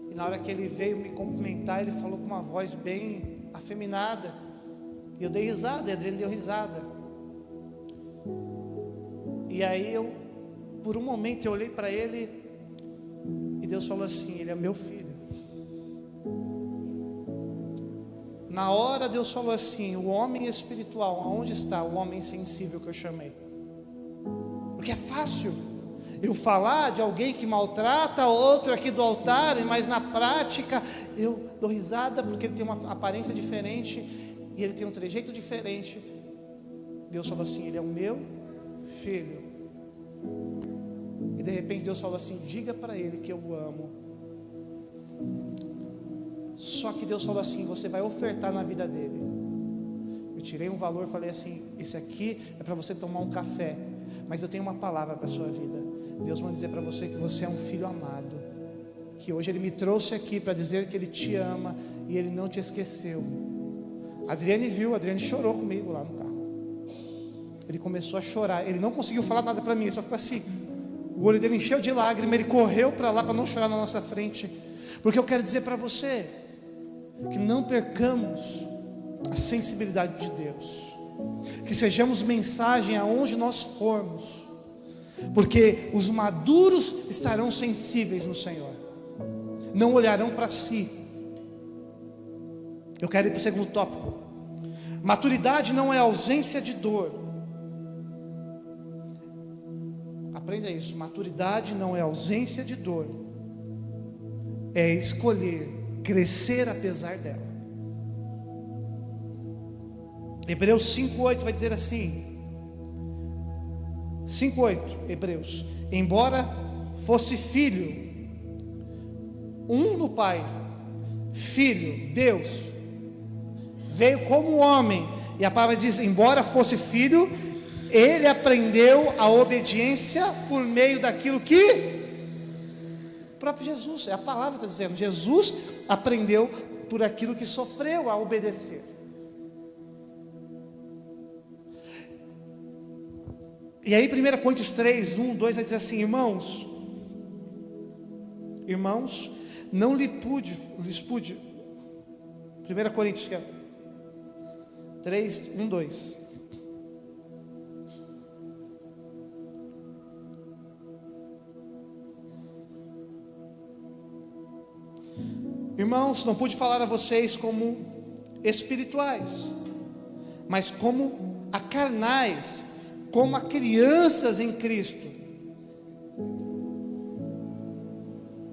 [SPEAKER 1] E na hora que ele veio me cumprimentar, ele falou com uma voz bem afeminada. E eu dei risada, e a Adriana deu risada. E aí por um momento eu olhei para ele, e Deus falou assim: ele é meu filho. Na hora Deus falou assim: o homem espiritual, aonde está o homem sensível que eu chamei? Porque é fácil eu falar de alguém que maltrata outro aqui do altar, mas na prática eu dou risada porque ele tem uma aparência diferente e ele tem um trejeito diferente. Deus falou assim: ele é o meu filho. E de repente Deus falou assim: diga para ele que eu o amo. Só que Deus falou assim: você vai ofertar na vida dele. Eu tirei um valor, falei assim: esse aqui é para você tomar um café, mas eu tenho uma palavra para a sua vida. Deus vai dizer para você que você é um filho amado, que hoje Ele me trouxe aqui para dizer que Ele te ama e Ele não te esqueceu. A Adriane viu, a Adriane chorou comigo lá no carro. Ele começou a chorar, ele não conseguiu falar nada para mim, ele só ficou assim. O olho dele encheu de lágrimas, ele correu para lá para não chorar na nossa frente. Porque eu quero dizer para você que não percamos a sensibilidade de Deus, que sejamos mensagem aonde nós formos, porque os maduros estarão sensíveis no Senhor, não olharão para si. Eu quero ir para o segundo tópico. Maturidade não é ausência de dor. Aprenda isso. Maturidade não é ausência de dor, é escolher crescer apesar dela. Hebreus 5:8 vai dizer assim, 5:8, Hebreus: embora fosse filho, um no Pai, filho, Deus, veio como homem, e a palavra diz: embora fosse filho, ele aprendeu a obediência por meio daquilo que o próprio Jesus, é a palavra que está dizendo, Jesus aprendeu por aquilo que sofreu a obedecer. E aí 1 Coríntios 3, 1, 2 vai dizer assim: irmãos, não lhes pude, 1 Coríntios 3, 1, 2. Irmãos, não pude falar a vocês como espirituais, mas como a carnais, como a crianças em Cristo.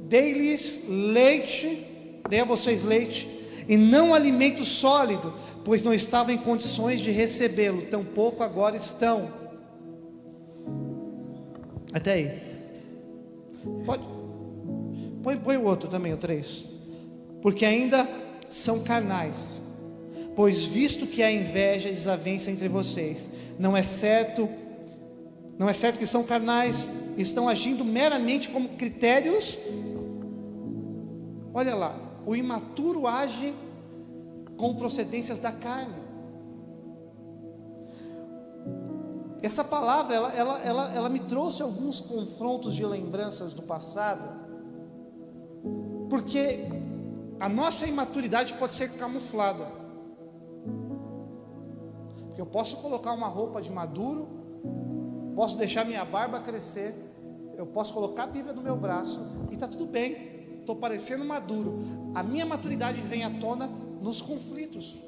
[SPEAKER 1] Dei-lhes leite, dei a vocês leite, e não alimento sólido, pois não estavam em condições de recebê-lo, tampouco agora estão. Até aí. Põe o outro também, o 3. Porque ainda são carnais, pois visto que há inveja e desavença entre vocês, não é certo que são carnais, estão agindo meramente como critérios. Olha lá, o imaturo age com procedências da carne. Essa palavra, ela me trouxe alguns confrontos de lembranças do passado, porque a nossa imaturidade pode ser camuflada. Porque eu posso colocar uma roupa de maduro, posso deixar minha barba crescer, eu posso colocar a Bíblia no meu braço e está tudo bem. Estou parecendo maduro. A minha maturidade vem à tona nos conflitos.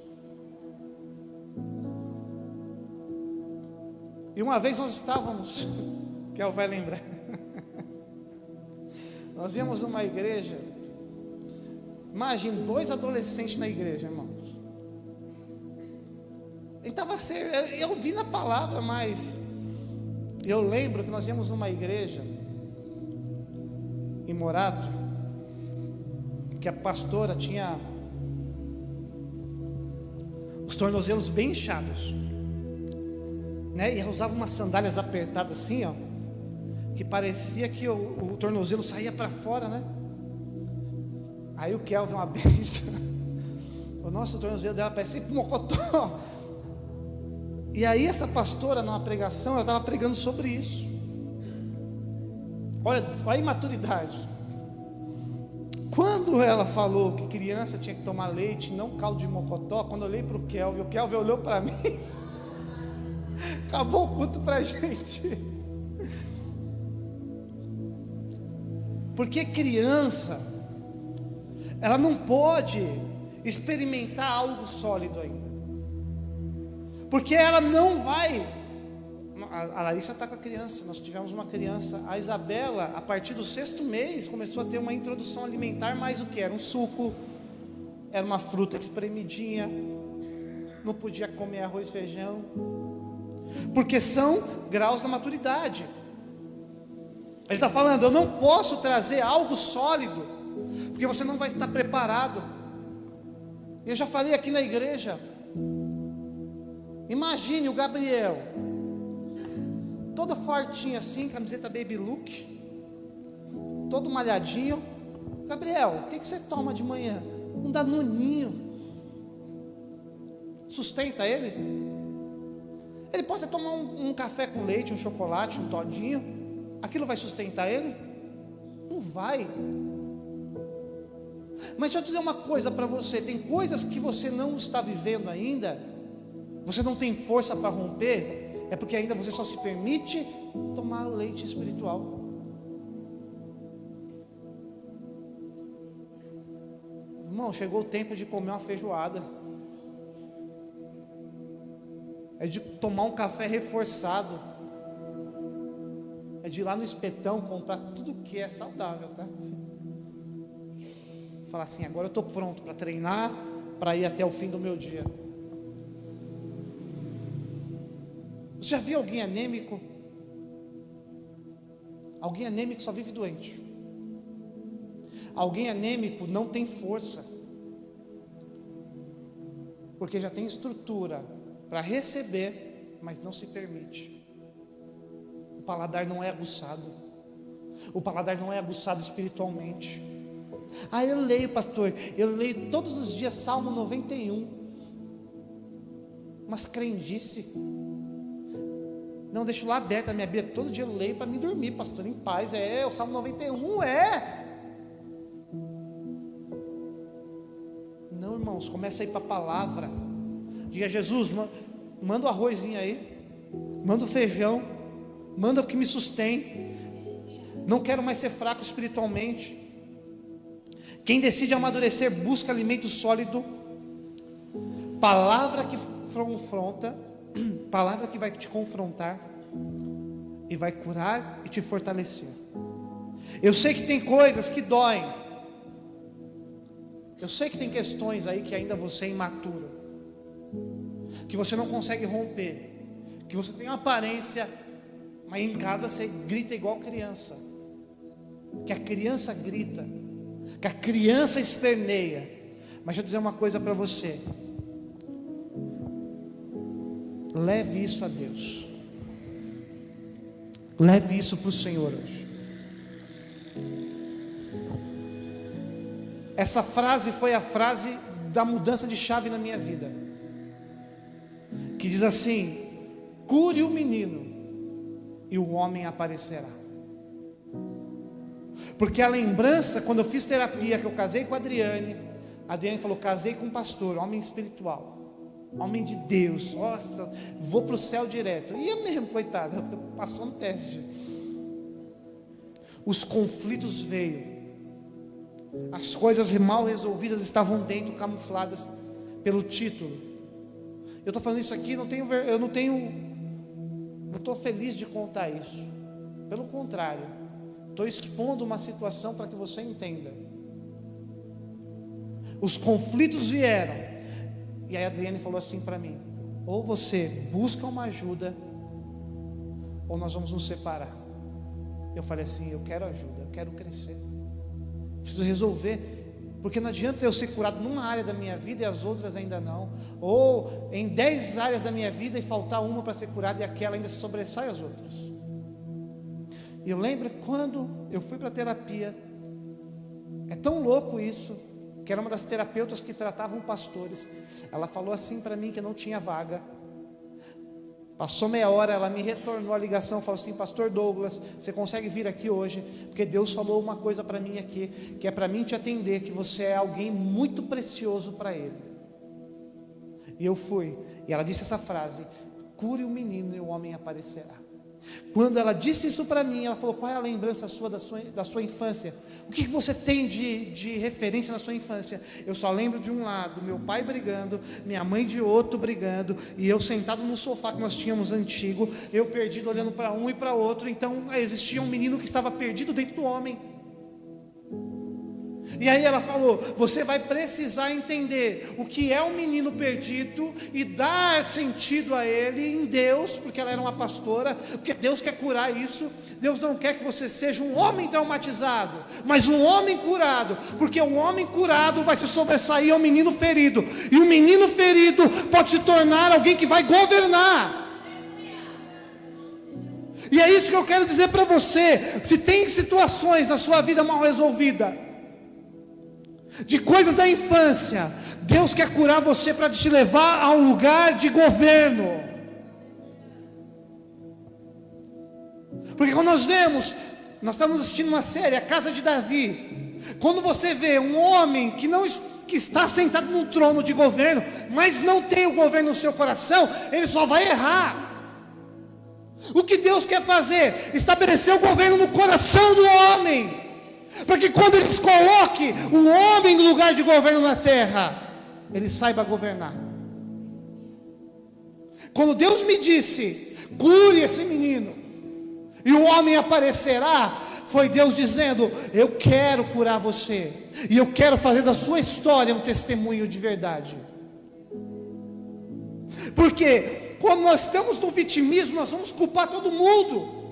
[SPEAKER 1] E uma vez nós estávamos, que ela vai lembrar, nós íamos numa igreja. Imagina, 2 adolescentes na igreja, irmãos. Eu vi na palavra, mas eu lembro que nós íamos numa igreja em Morato, que a pastora tinha os tornozelos bem inchados, né? E ela usava umas sandálias apertadas assim, ó, que parecia que o tornozelo saía para fora, né? Aí o Kelvin, uma benção, o nosso tornozelo dela parecia um mocotó. E aí essa pastora, numa pregação, ela estava pregando sobre isso. Olha a imaturidade. Quando ela falou que criança tinha que tomar leite, não caldo de mocotó, quando eu olhei para o Kelvin olhou para mim, acabou o culto para a gente. Porque criança, ela não pode experimentar algo sólido ainda, porque ela não vai. A Larissa está com a criança, nós tivemos uma criança. A Isabela, a partir do 6º mês, começou a ter uma introdução alimentar, mais o que? Era um suco, era uma fruta espremidinha, não podia comer arroz e feijão, porque são graus da maturidade. Ele está falando: eu não posso trazer algo sólido, porque você não vai estar preparado. Eu já falei aqui na igreja. Imagine o Gabriel, todo fortinho assim, camiseta baby look, todo malhadinho. Gabriel, o que você toma de manhã? Um danoninho. Sustenta ele? Ele pode tomar um café com leite, um chocolate, um todinho. Aquilo vai sustentar ele? Não vai. Mas deixa eu dizer uma coisa para você: tem coisas que você não está vivendo ainda, você não tem força para romper, é porque ainda você só se permite tomar o leite espiritual. Irmão, chegou o tempo de comer uma feijoada, é de tomar um café reforçado, é de ir lá no Espetão comprar tudo que é saudável, tá? Falar assim: agora eu estou pronto para treinar, para ir até o fim do meu dia. Você já viu alguém anêmico? Alguém anêmico só vive doente. Alguém anêmico não tem força, porque já tem estrutura para receber, mas não se permite. O paladar não é aguçado. O paladar não é aguçado espiritualmente. Ah, eu leio, pastor, eu leio todos os dias Salmo 91. Mas crendice. Não, deixo lá aberta a minha Bíblia, todo dia eu leio para me dormir, pastor, em paz. O Salmo 91 Não, irmãos, começa a ir para a palavra. Diga: Jesus, manda o arrozinho aí, manda o feijão, manda o que me sustém. Não quero mais ser fraco espiritualmente. Quem decide amadurecer busca alimento sólido. Palavra que confronta, palavra que vai te confrontar e vai curar e te fortalecer. Eu sei que tem coisas que doem. Eu sei que tem questões aí que ainda você é imaturo, que você não consegue romper, que você tem uma aparência, mas em casa você grita igual criança, que a criança grita, que a criança esperneia. Mas deixa eu dizer uma coisa para você: leve isso a Deus, leve isso para o Senhor hoje. Essa frase foi a frase da mudança de chave na minha vida, que diz assim: cure o menino e o homem aparecerá. Porque a lembrança, quando eu fiz terapia, que eu casei com a Adriane falou: casei com um pastor, homem espiritual, homem de Deus, nossa, vou para o céu direto. E eu mesmo, coitada, passou no teste. Os conflitos veio, as coisas mal resolvidas estavam dentro, camufladas pelo título. Eu estou falando isso aqui, eu não estou feliz de contar isso. Pelo contrário, estou expondo uma situação para que você entenda. Os conflitos vieram, e aí a Adriane falou assim para mim: ou você busca uma ajuda, ou nós vamos nos separar. Eu falei assim: eu quero ajuda, eu quero crescer, preciso resolver. Porque não adianta eu ser curado numa área da minha vida e as outras ainda não, ou em 10 áreas da minha vida e faltar uma para ser curada e aquela ainda se sobressai as outras. E eu lembro quando eu fui para a terapia, é tão louco isso, que era uma das terapeutas que tratavam pastores. Ela falou assim para mim que não tinha vaga. Passou meia hora, ela me retornou a ligação, falou assim: pastor Douglas, você consegue vir aqui hoje? Porque Deus falou uma coisa para mim aqui, que é para mim te atender, que você é alguém muito precioso para Ele. E eu fui, e ela disse essa frase: cure o menino e o homem aparecerá. Quando ela disse isso para mim, ela falou: qual é a lembrança sua da sua infância? O que você tem de referência na sua infância? Eu só lembro de um lado, meu pai brigando, minha mãe de outro brigando, e eu sentado no sofá que nós tínhamos antigo, eu perdido olhando para um e para outro. Então existia um menino que estava perdido dentro do homem. E aí ela falou: você vai precisar entender o que é um menino perdido e dar sentido a ele em Deus, porque ela era uma pastora, porque Deus quer curar isso. Deus não quer que você seja um homem traumatizado, mas um homem curado, porque o homem curado vai se sobressair ao menino ferido, e o menino ferido pode se tornar alguém que vai governar. E é isso que eu quero dizer para você. Se tem situações na sua vida mal resolvida, de coisas da infância, Deus quer curar você para te levar a um lugar de governo. Porque quando nós vemos, nós estamos assistindo uma série, A Casa de Davi. Quando você vê um homem que está sentado num trono de governo, mas não tem o governo no seu coração, ele só vai errar. O que Deus quer fazer? Estabelecer o governo no coração do homem, para que quando Ele coloque o homem no lugar de governo na terra, ele saiba governar. Quando Deus me disse: cure esse menino e o homem aparecerá, foi Deus dizendo: eu quero curar você, e eu quero fazer da sua história um testemunho de verdade. Porque quando nós estamos no vitimismo, nós vamos culpar todo mundo.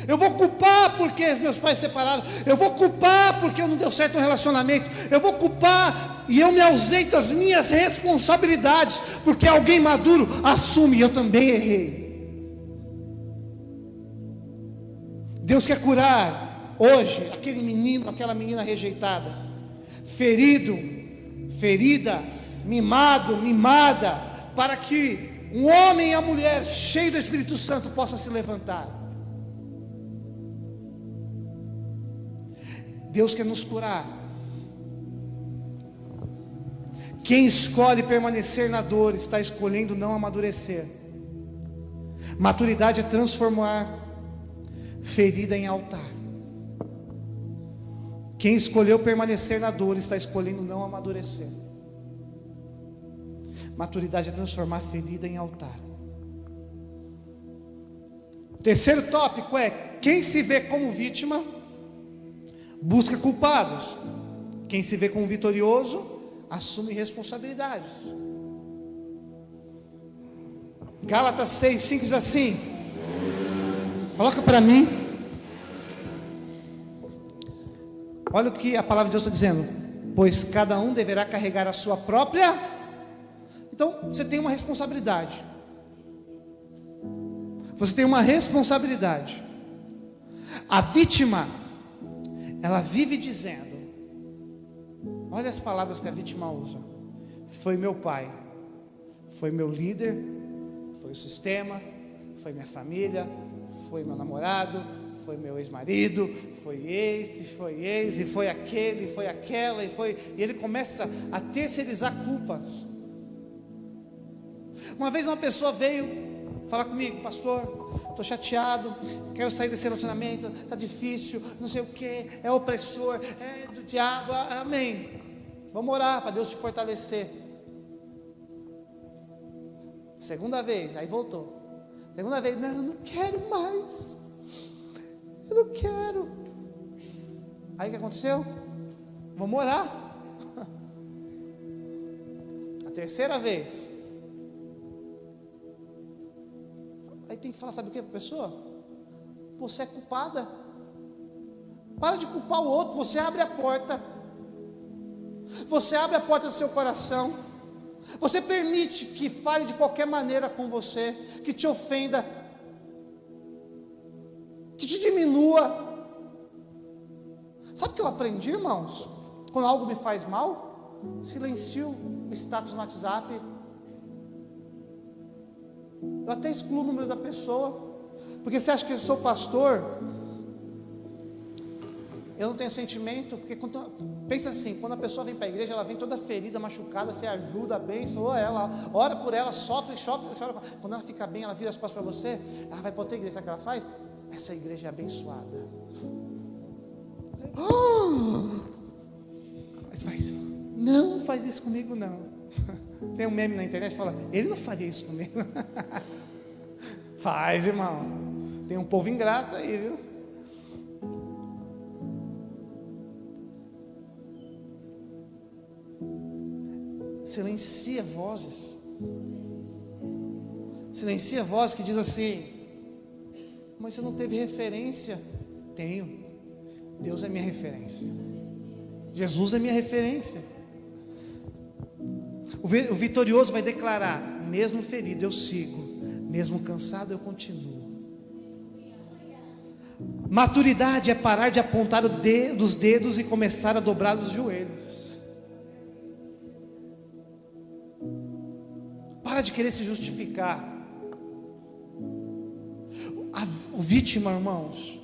[SPEAKER 1] Eu vou culpar porque meus pais se separaram, eu vou culpar porque não deu certo um relacionamento, eu vou culpar e eu me ausento das minhas responsabilidades, porque alguém maduro assume: eu também errei. Deus quer curar hoje, aquele menino, aquela menina rejeitada, ferido, ferida, mimado, mimada, para que um homem e a mulher cheio do Espírito Santo possa se levantar. Deus quer nos curar. Quem escolhe permanecer na dor está escolhendo não amadurecer. Maturidade é transformar ferida em altar. Quem escolheu permanecer na dor está escolhendo não amadurecer. Maturidade é transformar ferida em altar. O terceiro tópico é: quem se vê como vítima busca culpados. Quem se vê como vitorioso assume responsabilidades. Gálatas 6:5 diz assim, coloca para mim, olha o que a palavra de Deus está dizendo: pois cada um deverá carregar a sua própria. Então você tem uma responsabilidade. Você tem uma responsabilidade. A vítima, ela vive dizendo, olha as palavras que a vítima usa: foi meu pai, foi meu líder, foi o sistema, foi minha família, foi meu namorado, foi meu ex-marido, foi esse, e foi aquele, e foi aquela, e ele começa a terceirizar culpas. Uma vez uma pessoa veio falar comigo: pastor, estou chateado, quero sair desse relacionamento, está difícil, não sei o que, é opressor, é do diabo, amém. Vamos orar para Deus te fortalecer. Segunda vez, aí voltou. Segunda vez, não, eu não quero mais, eu não quero. Aí o que aconteceu? Vamos orar. A terceira vez, aí tem que falar, sabe o que para a pessoa? Você é culpada. Para de culpar o outro. Você abre a porta. Você abre a porta do seu coração. Você permite que fale de qualquer maneira com você, que te ofenda, que te diminua. Sabe o que eu aprendi, irmãos? Quando algo me faz mal, silencio o status no WhatsApp. Eu até excluo o número da pessoa, porque você acha que eu sou pastor? Eu não tenho sentimento, porque pensa assim, quando a pessoa vem para a igreja, ela vem toda ferida, machucada, você ajuda, abençoa ela, ora por ela, sofre, chora. Quando ela fica bem, ela vira as costas para você, ela vai para outra igreja, sabe o que ela faz? Essa igreja é abençoada. Mas faz, não faz isso comigo não. Tem um meme na internet que fala: ele não faria isso comigo. Faz, irmão. Tem um povo ingrato aí, viu? Silencia vozes. Silencia vozes que diz assim: mas você não teve referência. Tenho. Deus é minha referência. Jesus é minha referência. O vitorioso vai declarar: mesmo ferido eu sigo, mesmo cansado eu continuo. Maturidade é parar de apontar os dedos e começar a dobrar os joelhos. Para de querer se justificar. O vítima, irmãos,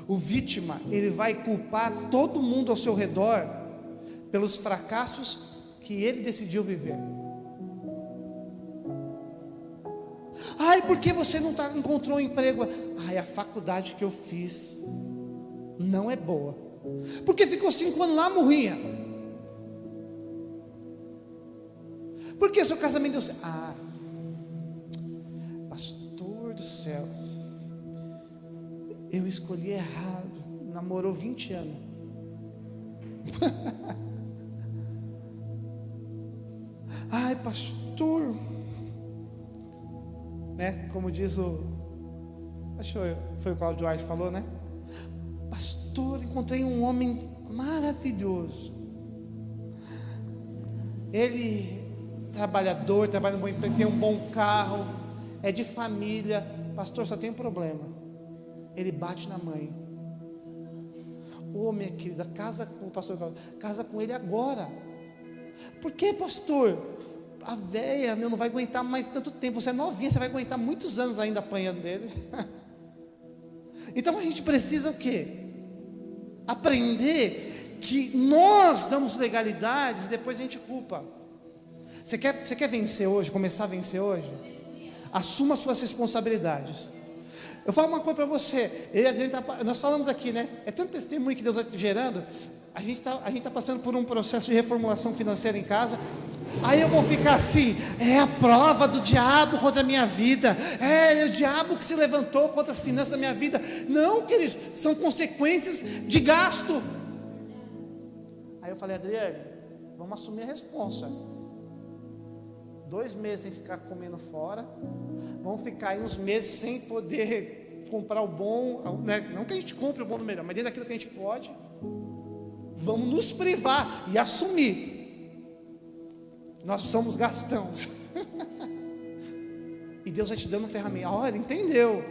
[SPEAKER 1] o vítima, ele vai culpar todo mundo ao seu redor pelos fracassos que ele decidiu viver. Ai, por que você não encontrou um emprego? Ai, a faculdade que eu fiz não é boa. Porque ficou 5 anos lá, morrinha. Por que seu casamento deu certo? Ah, pastor do céu, eu escolhi errado. Namorou 20 anos. Ai, pastor, né? Como diz acho que foi o Cláudio Duarte que falou, né? Pastor, encontrei um homem maravilhoso. Ele trabalhador, trabalha no bom emprego, tem um bom carro, é de família. Pastor, só tem um problema: ele bate na mãe. Ô, minha querida, casa com o pastor, casa com ele agora. Por que, pastor? A véia, não vai aguentar mais tanto tempo. Você é novinha, você vai aguentar muitos anos ainda apanhando dele. Então a gente precisa o quê? Aprender que nós damos legalidades e depois a gente culpa. Você quer vencer hoje, começar a vencer hoje? Assuma suas responsabilidades. Eu falo uma coisa para você, eu e a Adriane, nós falamos aqui, né? É tanto testemunho que Deus está gerando. A gente tá passando por um processo de reformulação financeira em casa. Aí eu vou ficar assim, é a prova do diabo contra a minha vida, é o diabo que se levantou contra as finanças da minha vida. Não, queridos, são consequências de gasto. Aí eu falei, Adriane, vamos assumir a responsa. 2 meses sem ficar comendo fora, vamos ficar aí uns meses sem poder comprar o bom, né? Não que a gente compre o bom no melhor, mas dentro daquilo que a gente pode, vamos nos privar e assumir. Nós somos gastões. E Deus vai te dando ferramenta. Olha, entendeu?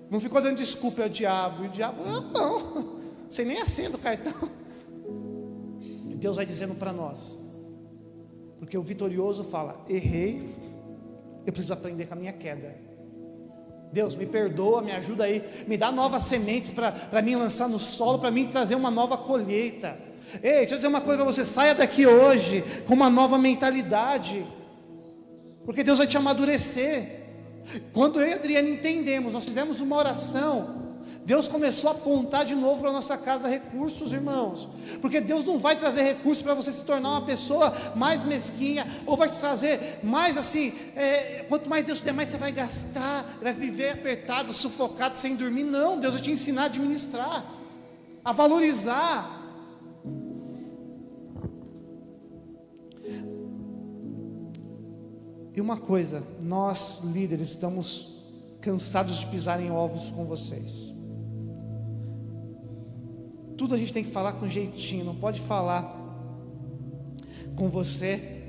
[SPEAKER 1] Não ficou dando desculpa ao diabo. E o diabo, não, você nem acenda o cartão. E Deus vai dizendo para nós. Porque o vitorioso fala, errei, eu preciso aprender com a minha queda. Deus, me perdoa, me ajuda aí, me dá novas sementes para mim lançar no solo, para mim trazer uma nova colheita. Ei, deixa eu dizer uma coisa para você, saia daqui hoje com uma nova mentalidade, porque Deus vai te amadurecer. Quando eu e a Adriane entendemos, nós fizemos uma oração, Deus começou a apontar de novo para a nossa casa recursos, irmãos, porque Deus não vai trazer recursos para você se tornar uma pessoa mais mesquinha, ou vai te trazer mais assim, quanto mais Deus te der, mais você vai gastar, vai viver apertado, sufocado, sem dormir. Não, Deus vai te ensinar a administrar, a valorizar. E uma coisa, nós líderes estamos cansados de pisar em ovos com vocês. Tudo a gente tem que falar com jeitinho, não pode falar com você.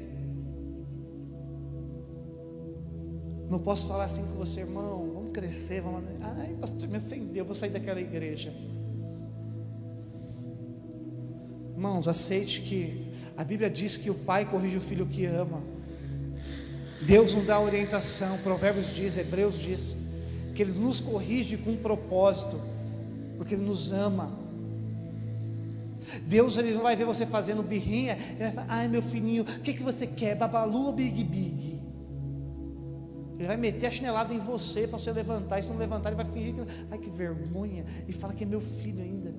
[SPEAKER 1] Não posso falar assim com você, irmão, vamos crescer, vamos. Ai, pastor, me ofendeu, vou sair daquela igreja. Irmãos, aceite que a Bíblia diz que o pai corrige o filho que ama. Deus nos dá orientação, Provérbios diz, Hebreus diz, que Ele nos corrige com um propósito, porque Ele nos ama. Deus, Ele não vai ver você fazendo birrinha, Ele vai falar, ai meu filhinho, o que você quer, babalu ou big big? Ele vai meter a chinelada em você, para você levantar, e se não levantar Ele vai fingir que, ai que vergonha, e fala que é meu filho ainda.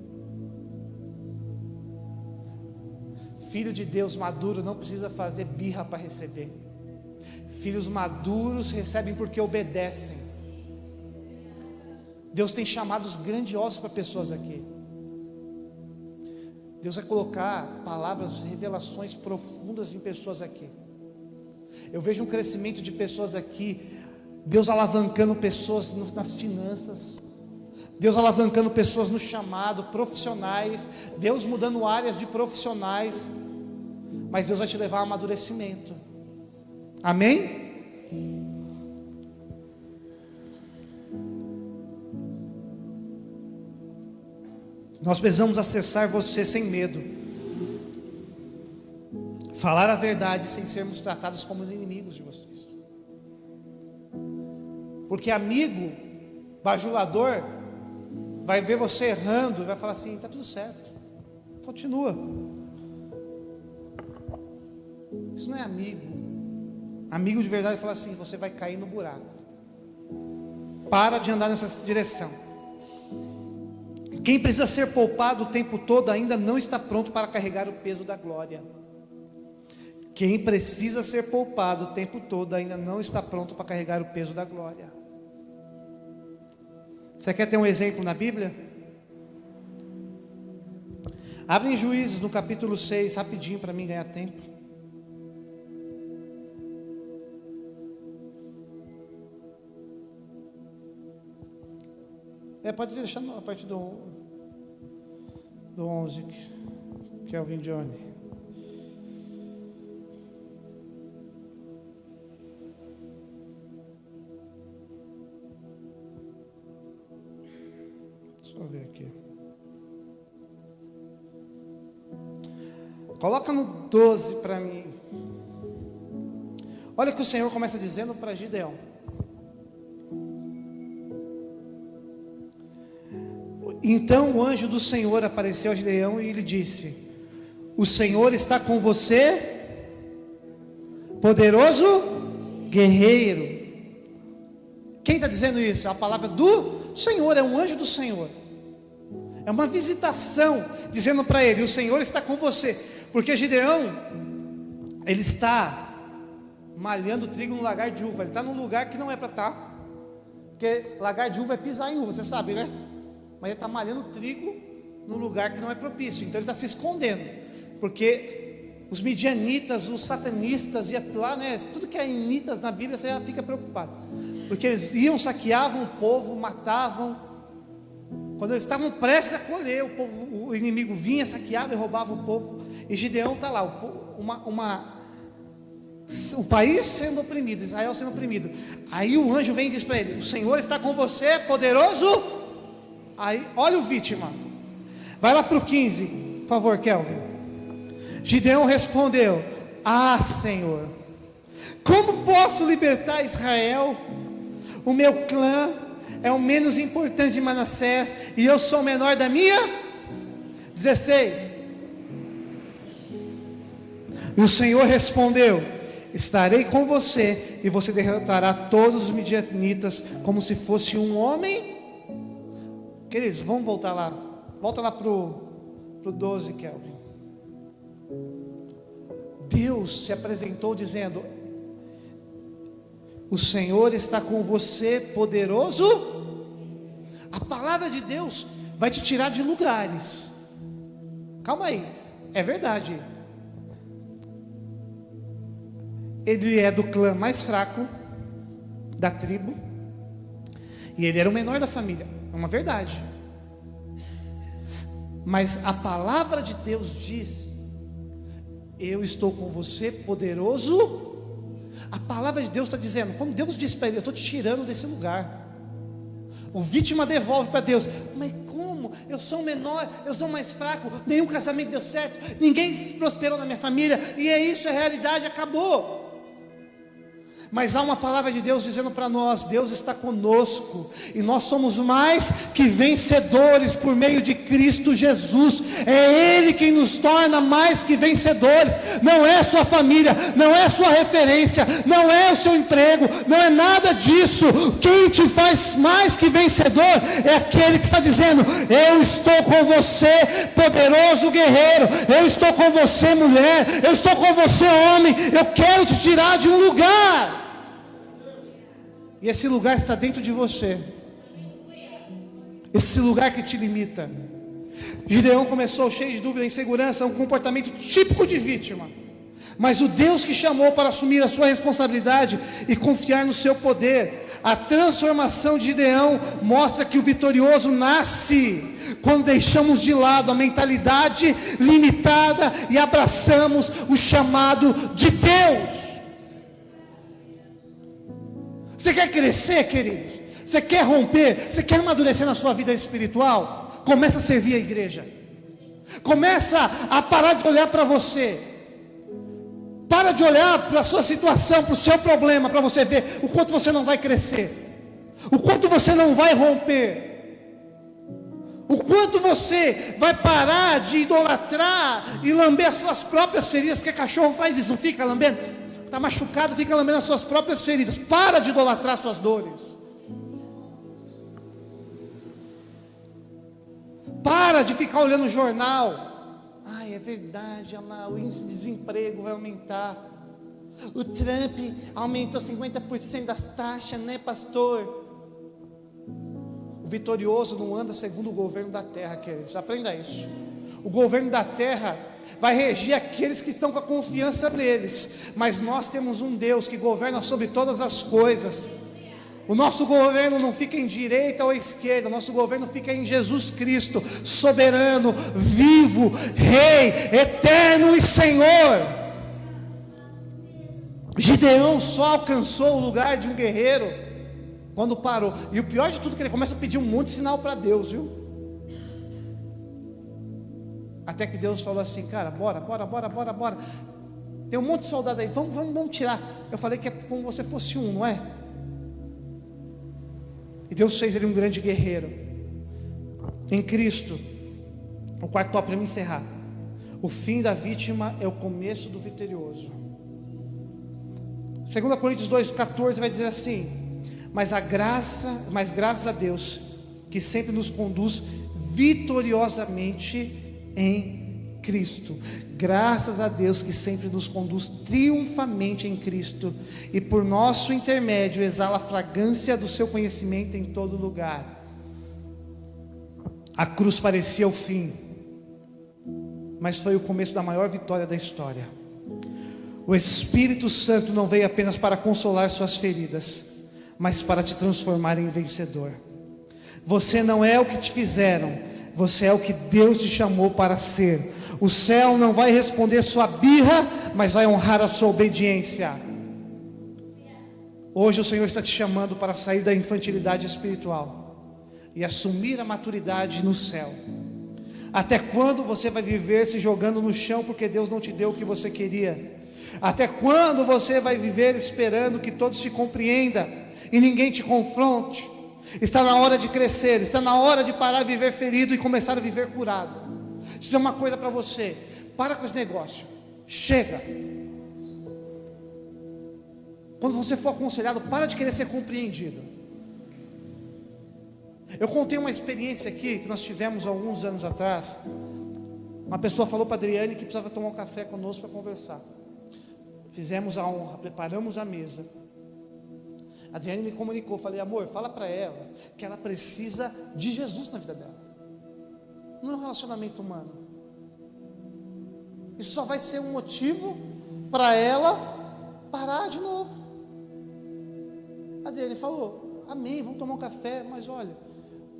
[SPEAKER 1] Filho de Deus maduro não precisa fazer birra para receber. Filhos maduros recebem porque obedecem. Deus tem chamados grandiosos para pessoas aqui. Deus vai colocar palavras, revelações profundas em pessoas aqui. Eu vejo um crescimento de pessoas aqui, Deus alavancando pessoas nas finanças, Deus alavancando pessoas no chamado, profissionais, Deus mudando áreas de profissionais, mas Deus vai te levar a amadurecimento. Amém? Nós precisamos acessar você sem medo, falar a verdade sem sermos tratados como inimigos de vocês, porque amigo bajulador vai ver você errando e vai falar assim, está tudo certo, continua. Isso não é amigo. Amigo de verdade fala assim, você vai cair no buraco, para de andar nessa direção. Quem precisa ser poupado o tempo todo ainda não está pronto para carregar o peso da glória. Quem precisa ser poupado o tempo todo ainda não está pronto para carregar o peso da glória. Você quer ter um exemplo na Bíblia? Abre em Juízes no capítulo 6, rapidinho para mim ganhar tempo. Pode deixar a partir do 11, Kelvin Johnny. Deixa eu ver aqui. Coloca no 12 para mim. Olha o que o Senhor começa dizendo para Gideão. Então o anjo do Senhor apareceu a Gideão e lhe disse: o Senhor está com você, poderoso guerreiro. Quem está dizendo isso? É a palavra do Senhor, é um anjo do Senhor. É uma visitação, dizendo para ele: o Senhor está com você. Porque Gideão, ele está malhando trigo no lagar de uva. Ele está num lugar que não é para estar. Porque lagar de uva é pisar em uva, você sabe, né? Mas ele está malhando trigo no lugar que não é propício. Então ele está se escondendo. Porque os midianitas, os satanistas, e lá, né? Tudo que é initas na Bíblia, você já fica preocupado. Porque eles iam, saqueavam o povo, matavam. Quando eles estavam prestes a colher, o inimigo vinha, saqueava e roubava o povo. E Gideão está lá, o país sendo oprimido, Israel sendo oprimido. Aí o anjo vem e diz para ele: o Senhor está com você, poderoso. Aí, olha o vítima. Vai lá para o 15, por favor, Kelvin. Gideão respondeu: ah, Senhor, como posso libertar Israel? O meu clã é o menos importante de Manassés, e eu sou o menor da minha. 16. E o Senhor respondeu: estarei com você, e você derrotará todos os midianitas, como se fosse um homem. Queridos, vamos voltar lá. Volta lá para o 12, Kelvin. Deus se apresentou dizendo: o Senhor está com você, poderoso. A palavra de Deus vai te tirar de lugares. Calma aí, é verdade. Ele é do clã mais fraco da tribo, e ele era o menor da família. É uma verdade. Mas a palavra de Deus diz: eu estou com você, poderoso. A palavra de Deus está dizendo, quando Deus diz para ele: eu estou te tirando desse lugar. O vítima devolve para Deus: mas como? Eu sou o menor, eu sou o mais fraco, nenhum casamento deu certo, ninguém prosperou na minha família, e é isso, é realidade, acabou. Mas há uma palavra de Deus dizendo para nós: Deus está conosco, e nós somos mais que vencedores por meio de Cristo Jesus. É Ele quem nos torna mais que vencedores. Não é sua família, não é sua referência, não é o seu emprego, não é nada disso. Quem te faz mais que vencedor é aquele que está dizendo: eu estou com você, poderoso guerreiro, eu estou com você, mulher, eu estou com você, homem, eu quero te tirar de um lugar. E esse lugar está dentro de você. Esse lugar que te limita. Gideão começou cheio de dúvida, insegurança, um comportamento típico de vítima. Mas o Deus que chamou para assumir a sua responsabilidade e confiar no seu poder. A transformação de Gideão mostra que o vitorioso nasce quando deixamos de lado a mentalidade limitada e abraçamos o chamado de Deus. Você quer crescer, queridos? Você quer romper? Você quer amadurecer na sua vida espiritual? Começa a servir a igreja. Começa a parar de olhar para você. Para de olhar para a sua situação, para o seu problema, para você ver o quanto você não vai crescer, o quanto você não vai romper, o quanto você vai parar de idolatrar e lamber as suas próprias feridas, porque cachorro faz isso, não fica lambendo? Está machucado, fica lambendo as suas próprias feridas. Para de idolatrar suas dores. Para de ficar olhando o jornal. Ai, é verdade, olha lá, o índice de desemprego vai aumentar. O Trump aumentou 50% das taxas, né, pastor? O vitorioso não anda segundo o governo da terra, queridos. Aprenda isso. O governo da terra vai regir aqueles que estão com a confiança neles. Mas nós temos um Deus que governa sobre todas as coisas. O nosso governo não fica em direita ou esquerda, o nosso governo fica em Jesus Cristo, soberano, vivo, Rei, eterno e Senhor. Gideão só alcançou o lugar de um guerreiro quando parou. E o pior de tudo é que ele começa a pedir um monte de sinal para Deus, viu? Até que Deus falou assim: cara, bora. Tem um monte de soldado aí, vamos tirar. Eu falei que é como se você fosse um, não é? E Deus fez ele um grande guerreiro em Cristo. O quarto tópico para me encerrar: o fim da vítima é o começo do vitorioso. 2 Coríntios 2,14 vai dizer assim: mas graças a Deus, que sempre nos conduz vitoriosamente em Cristo. Graças a Deus que sempre nos conduz triunfamente em Cristo, e por nosso intermédio exala a fragrância do seu conhecimento em todo lugar. A cruz parecia o fim, mas foi o começo da maior vitória da história. O Espírito Santo não veio apenas para consolar suas feridas, mas para te transformar em vencedor. Você não é o que te fizeram, você é o que Deus te chamou para ser. O céu não vai responder sua birra, mas vai honrar a sua obediência. Hoje o Senhor está te chamando para sair da infantilidade espiritual e assumir a maturidade no céu. Até quando você vai viver se jogando no chão porque Deus não te deu o que você queria? Até quando você vai viver esperando que todos te compreendam e ninguém te confronte? Está na hora de crescer, está na hora de parar de viver ferido e começar a viver curado. Deixa eu dizer uma coisa para você: para com esse negócio, chega. Quando você for aconselhado, para de querer ser compreendido. Eu contei uma experiência aqui que nós tivemos alguns anos atrás. Uma pessoa falou para a Adriane que precisava tomar um café conosco para conversar. Fizemos a honra, preparamos a mesa. A Adriane me comunicou, falei: amor, fala para ela que ela precisa de Jesus na vida dela. Não é um relacionamento humano. Isso só vai ser um motivo para ela parar de novo. A Adriane falou: amém, vamos tomar um café, mas olha,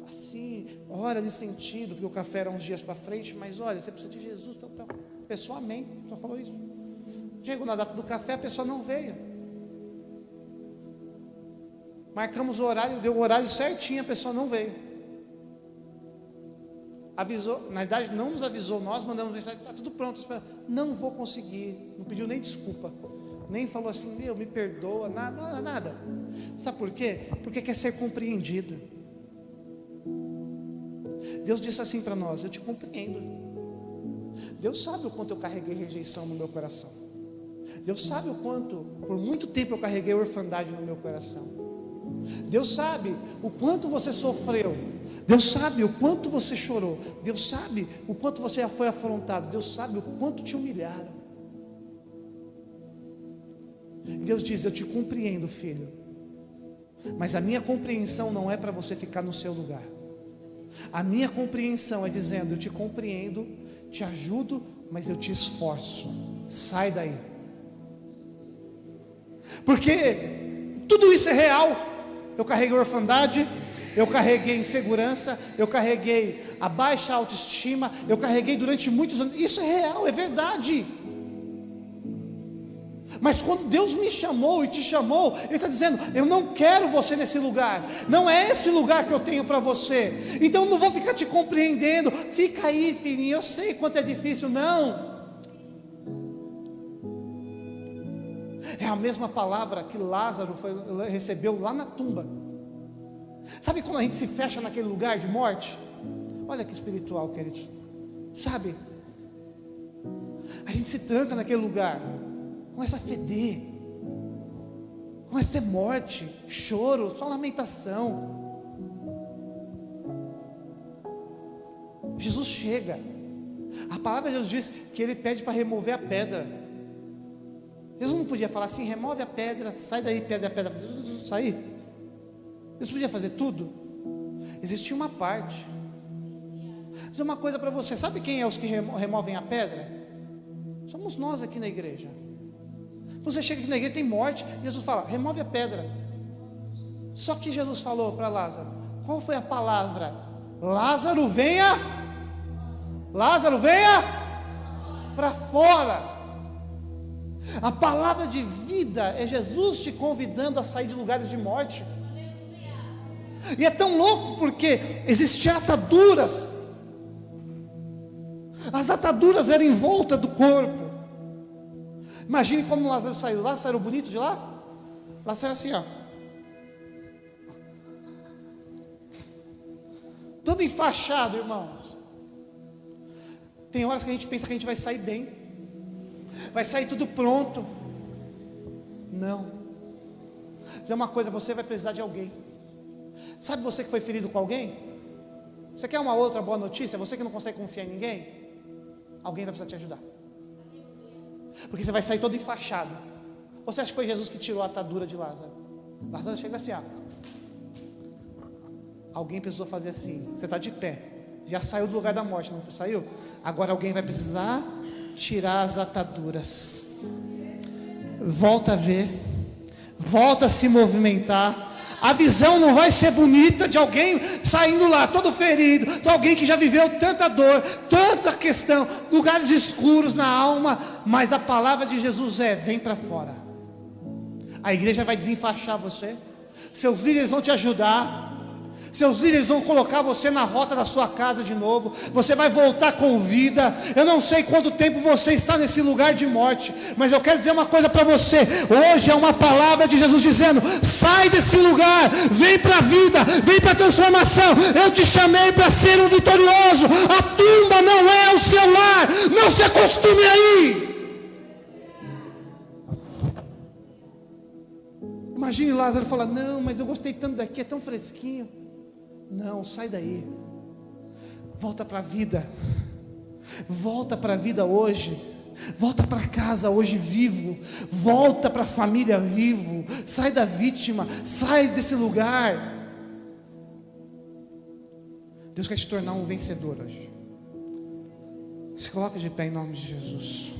[SPEAKER 1] assim, ora nesse sentido, porque o café era uns dias para frente, mas olha, você precisa de Jesus, tal. A pessoa, amém, só falou isso. Chegou na data do café, a pessoa não veio. Marcamos o horário, deu o horário certinho, a pessoa não veio. Avisou, na verdade não nos avisou, nós mandamos mensagem: está tudo pronto, espera. Não vou conseguir, não pediu nem desculpa, nem falou assim: meu, me perdoa, nada. Sabe por quê? Porque quer ser compreendido. Deus disse assim para nós: eu te compreendo. Deus sabe o quanto eu carreguei rejeição no meu coração. Deus sabe o quanto, por muito tempo eu carreguei orfandade no meu coração. Deus sabe o quanto você sofreu. Deus sabe o quanto você chorou. Deus sabe o quanto você foi afrontado. Deus sabe o quanto te humilharam. Deus diz: eu te compreendo, filho, mas a minha compreensão não é para você ficar no seu lugar. A minha compreensão é dizendo: eu te compreendo, te ajudo, mas eu te esforço. Sai daí. Porque tudo isso é real. Eu carreguei orfandade, eu carreguei insegurança, eu carreguei a baixa autoestima, eu carreguei durante muitos anos. Isso é real, é verdade. Mas quando Deus me chamou e te chamou, Ele está dizendo: eu não quero você nesse lugar. Não é esse lugar que eu tenho para você. Então eu não vou ficar te compreendendo. Fica aí, filhinho, eu sei quanto é difícil. Não. É a mesma palavra que Lázaro recebeu lá na tumba. Sabe quando a gente se fecha naquele lugar de morte? Olha que espiritual, queridos. Sabe? A gente se tranca naquele lugar, começa a feder, começa a ter morte, choro, só lamentação. Jesus chega. A palavra de Deus diz que Ele pede para remover a pedra. Jesus não podia falar assim: remove a pedra, sai daí, pedra, sair. Jesus podia fazer tudo. Existia uma parte. Vou dizer uma coisa para você: sabe quem é os que removem a pedra? Somos nós aqui na igreja. Você chega aqui na igreja, tem morte, Jesus fala: remove a pedra. Só que Jesus falou para Lázaro: qual foi a palavra? Lázaro, venha para fora. A palavra de vida é Jesus te convidando a sair de lugares de morte. E é tão louco porque existiam ataduras. As ataduras eram em volta do corpo. Imagine como Lázaro saiu. Lázaro saiu bonito de lá? Lá saiu assim, ó. Todo enfaixado, irmãos. Tem horas que a gente pensa que a gente vai sair bem, vai sair tudo pronto. Não. Vou dizer uma coisa, você vai precisar de alguém. Sabe você que foi ferido com alguém? Você quer uma outra boa notícia? Você que não consegue confiar em ninguém? Alguém vai precisar te ajudar. Porque você vai sair todo enfaixado. Você acha que foi Jesus que tirou a atadura de Lázaro? Lázaro chega assim, ó. Alguém precisou fazer assim. Você está de pé, já saiu do lugar da morte, não saiu? Agora alguém vai precisar tirar as ataduras. Volta a ver, volta a se movimentar. A visão não vai ser bonita de alguém saindo lá todo ferido, de alguém que já viveu tanta dor, tanta questão, lugares escuros na alma. Mas a palavra de Jesus é: vem para fora. A igreja vai desenfaixar você, seus líderes vão te ajudar, seus líderes vão colocar você na rota da sua casa de novo. Você vai voltar com vida. Eu não sei quanto tempo você está nesse lugar de morte, mas eu quero dizer uma coisa para você. Hoje é uma palavra de Jesus dizendo: sai desse lugar, vem para a vida, vem para a transformação. Eu te chamei para ser um vitorioso. A tumba não é o seu lar. Não se acostume aí. Imagine Lázaro falar: não, mas eu gostei tanto daqui, é tão fresquinho. Não, sai daí. Volta para a vida. Volta para a vida hoje. Volta para casa hoje vivo. Volta para a família vivo. Sai da vítima. Sai desse lugar. Deus quer te tornar um vencedor hoje. Se coloca de pé em nome de Jesus.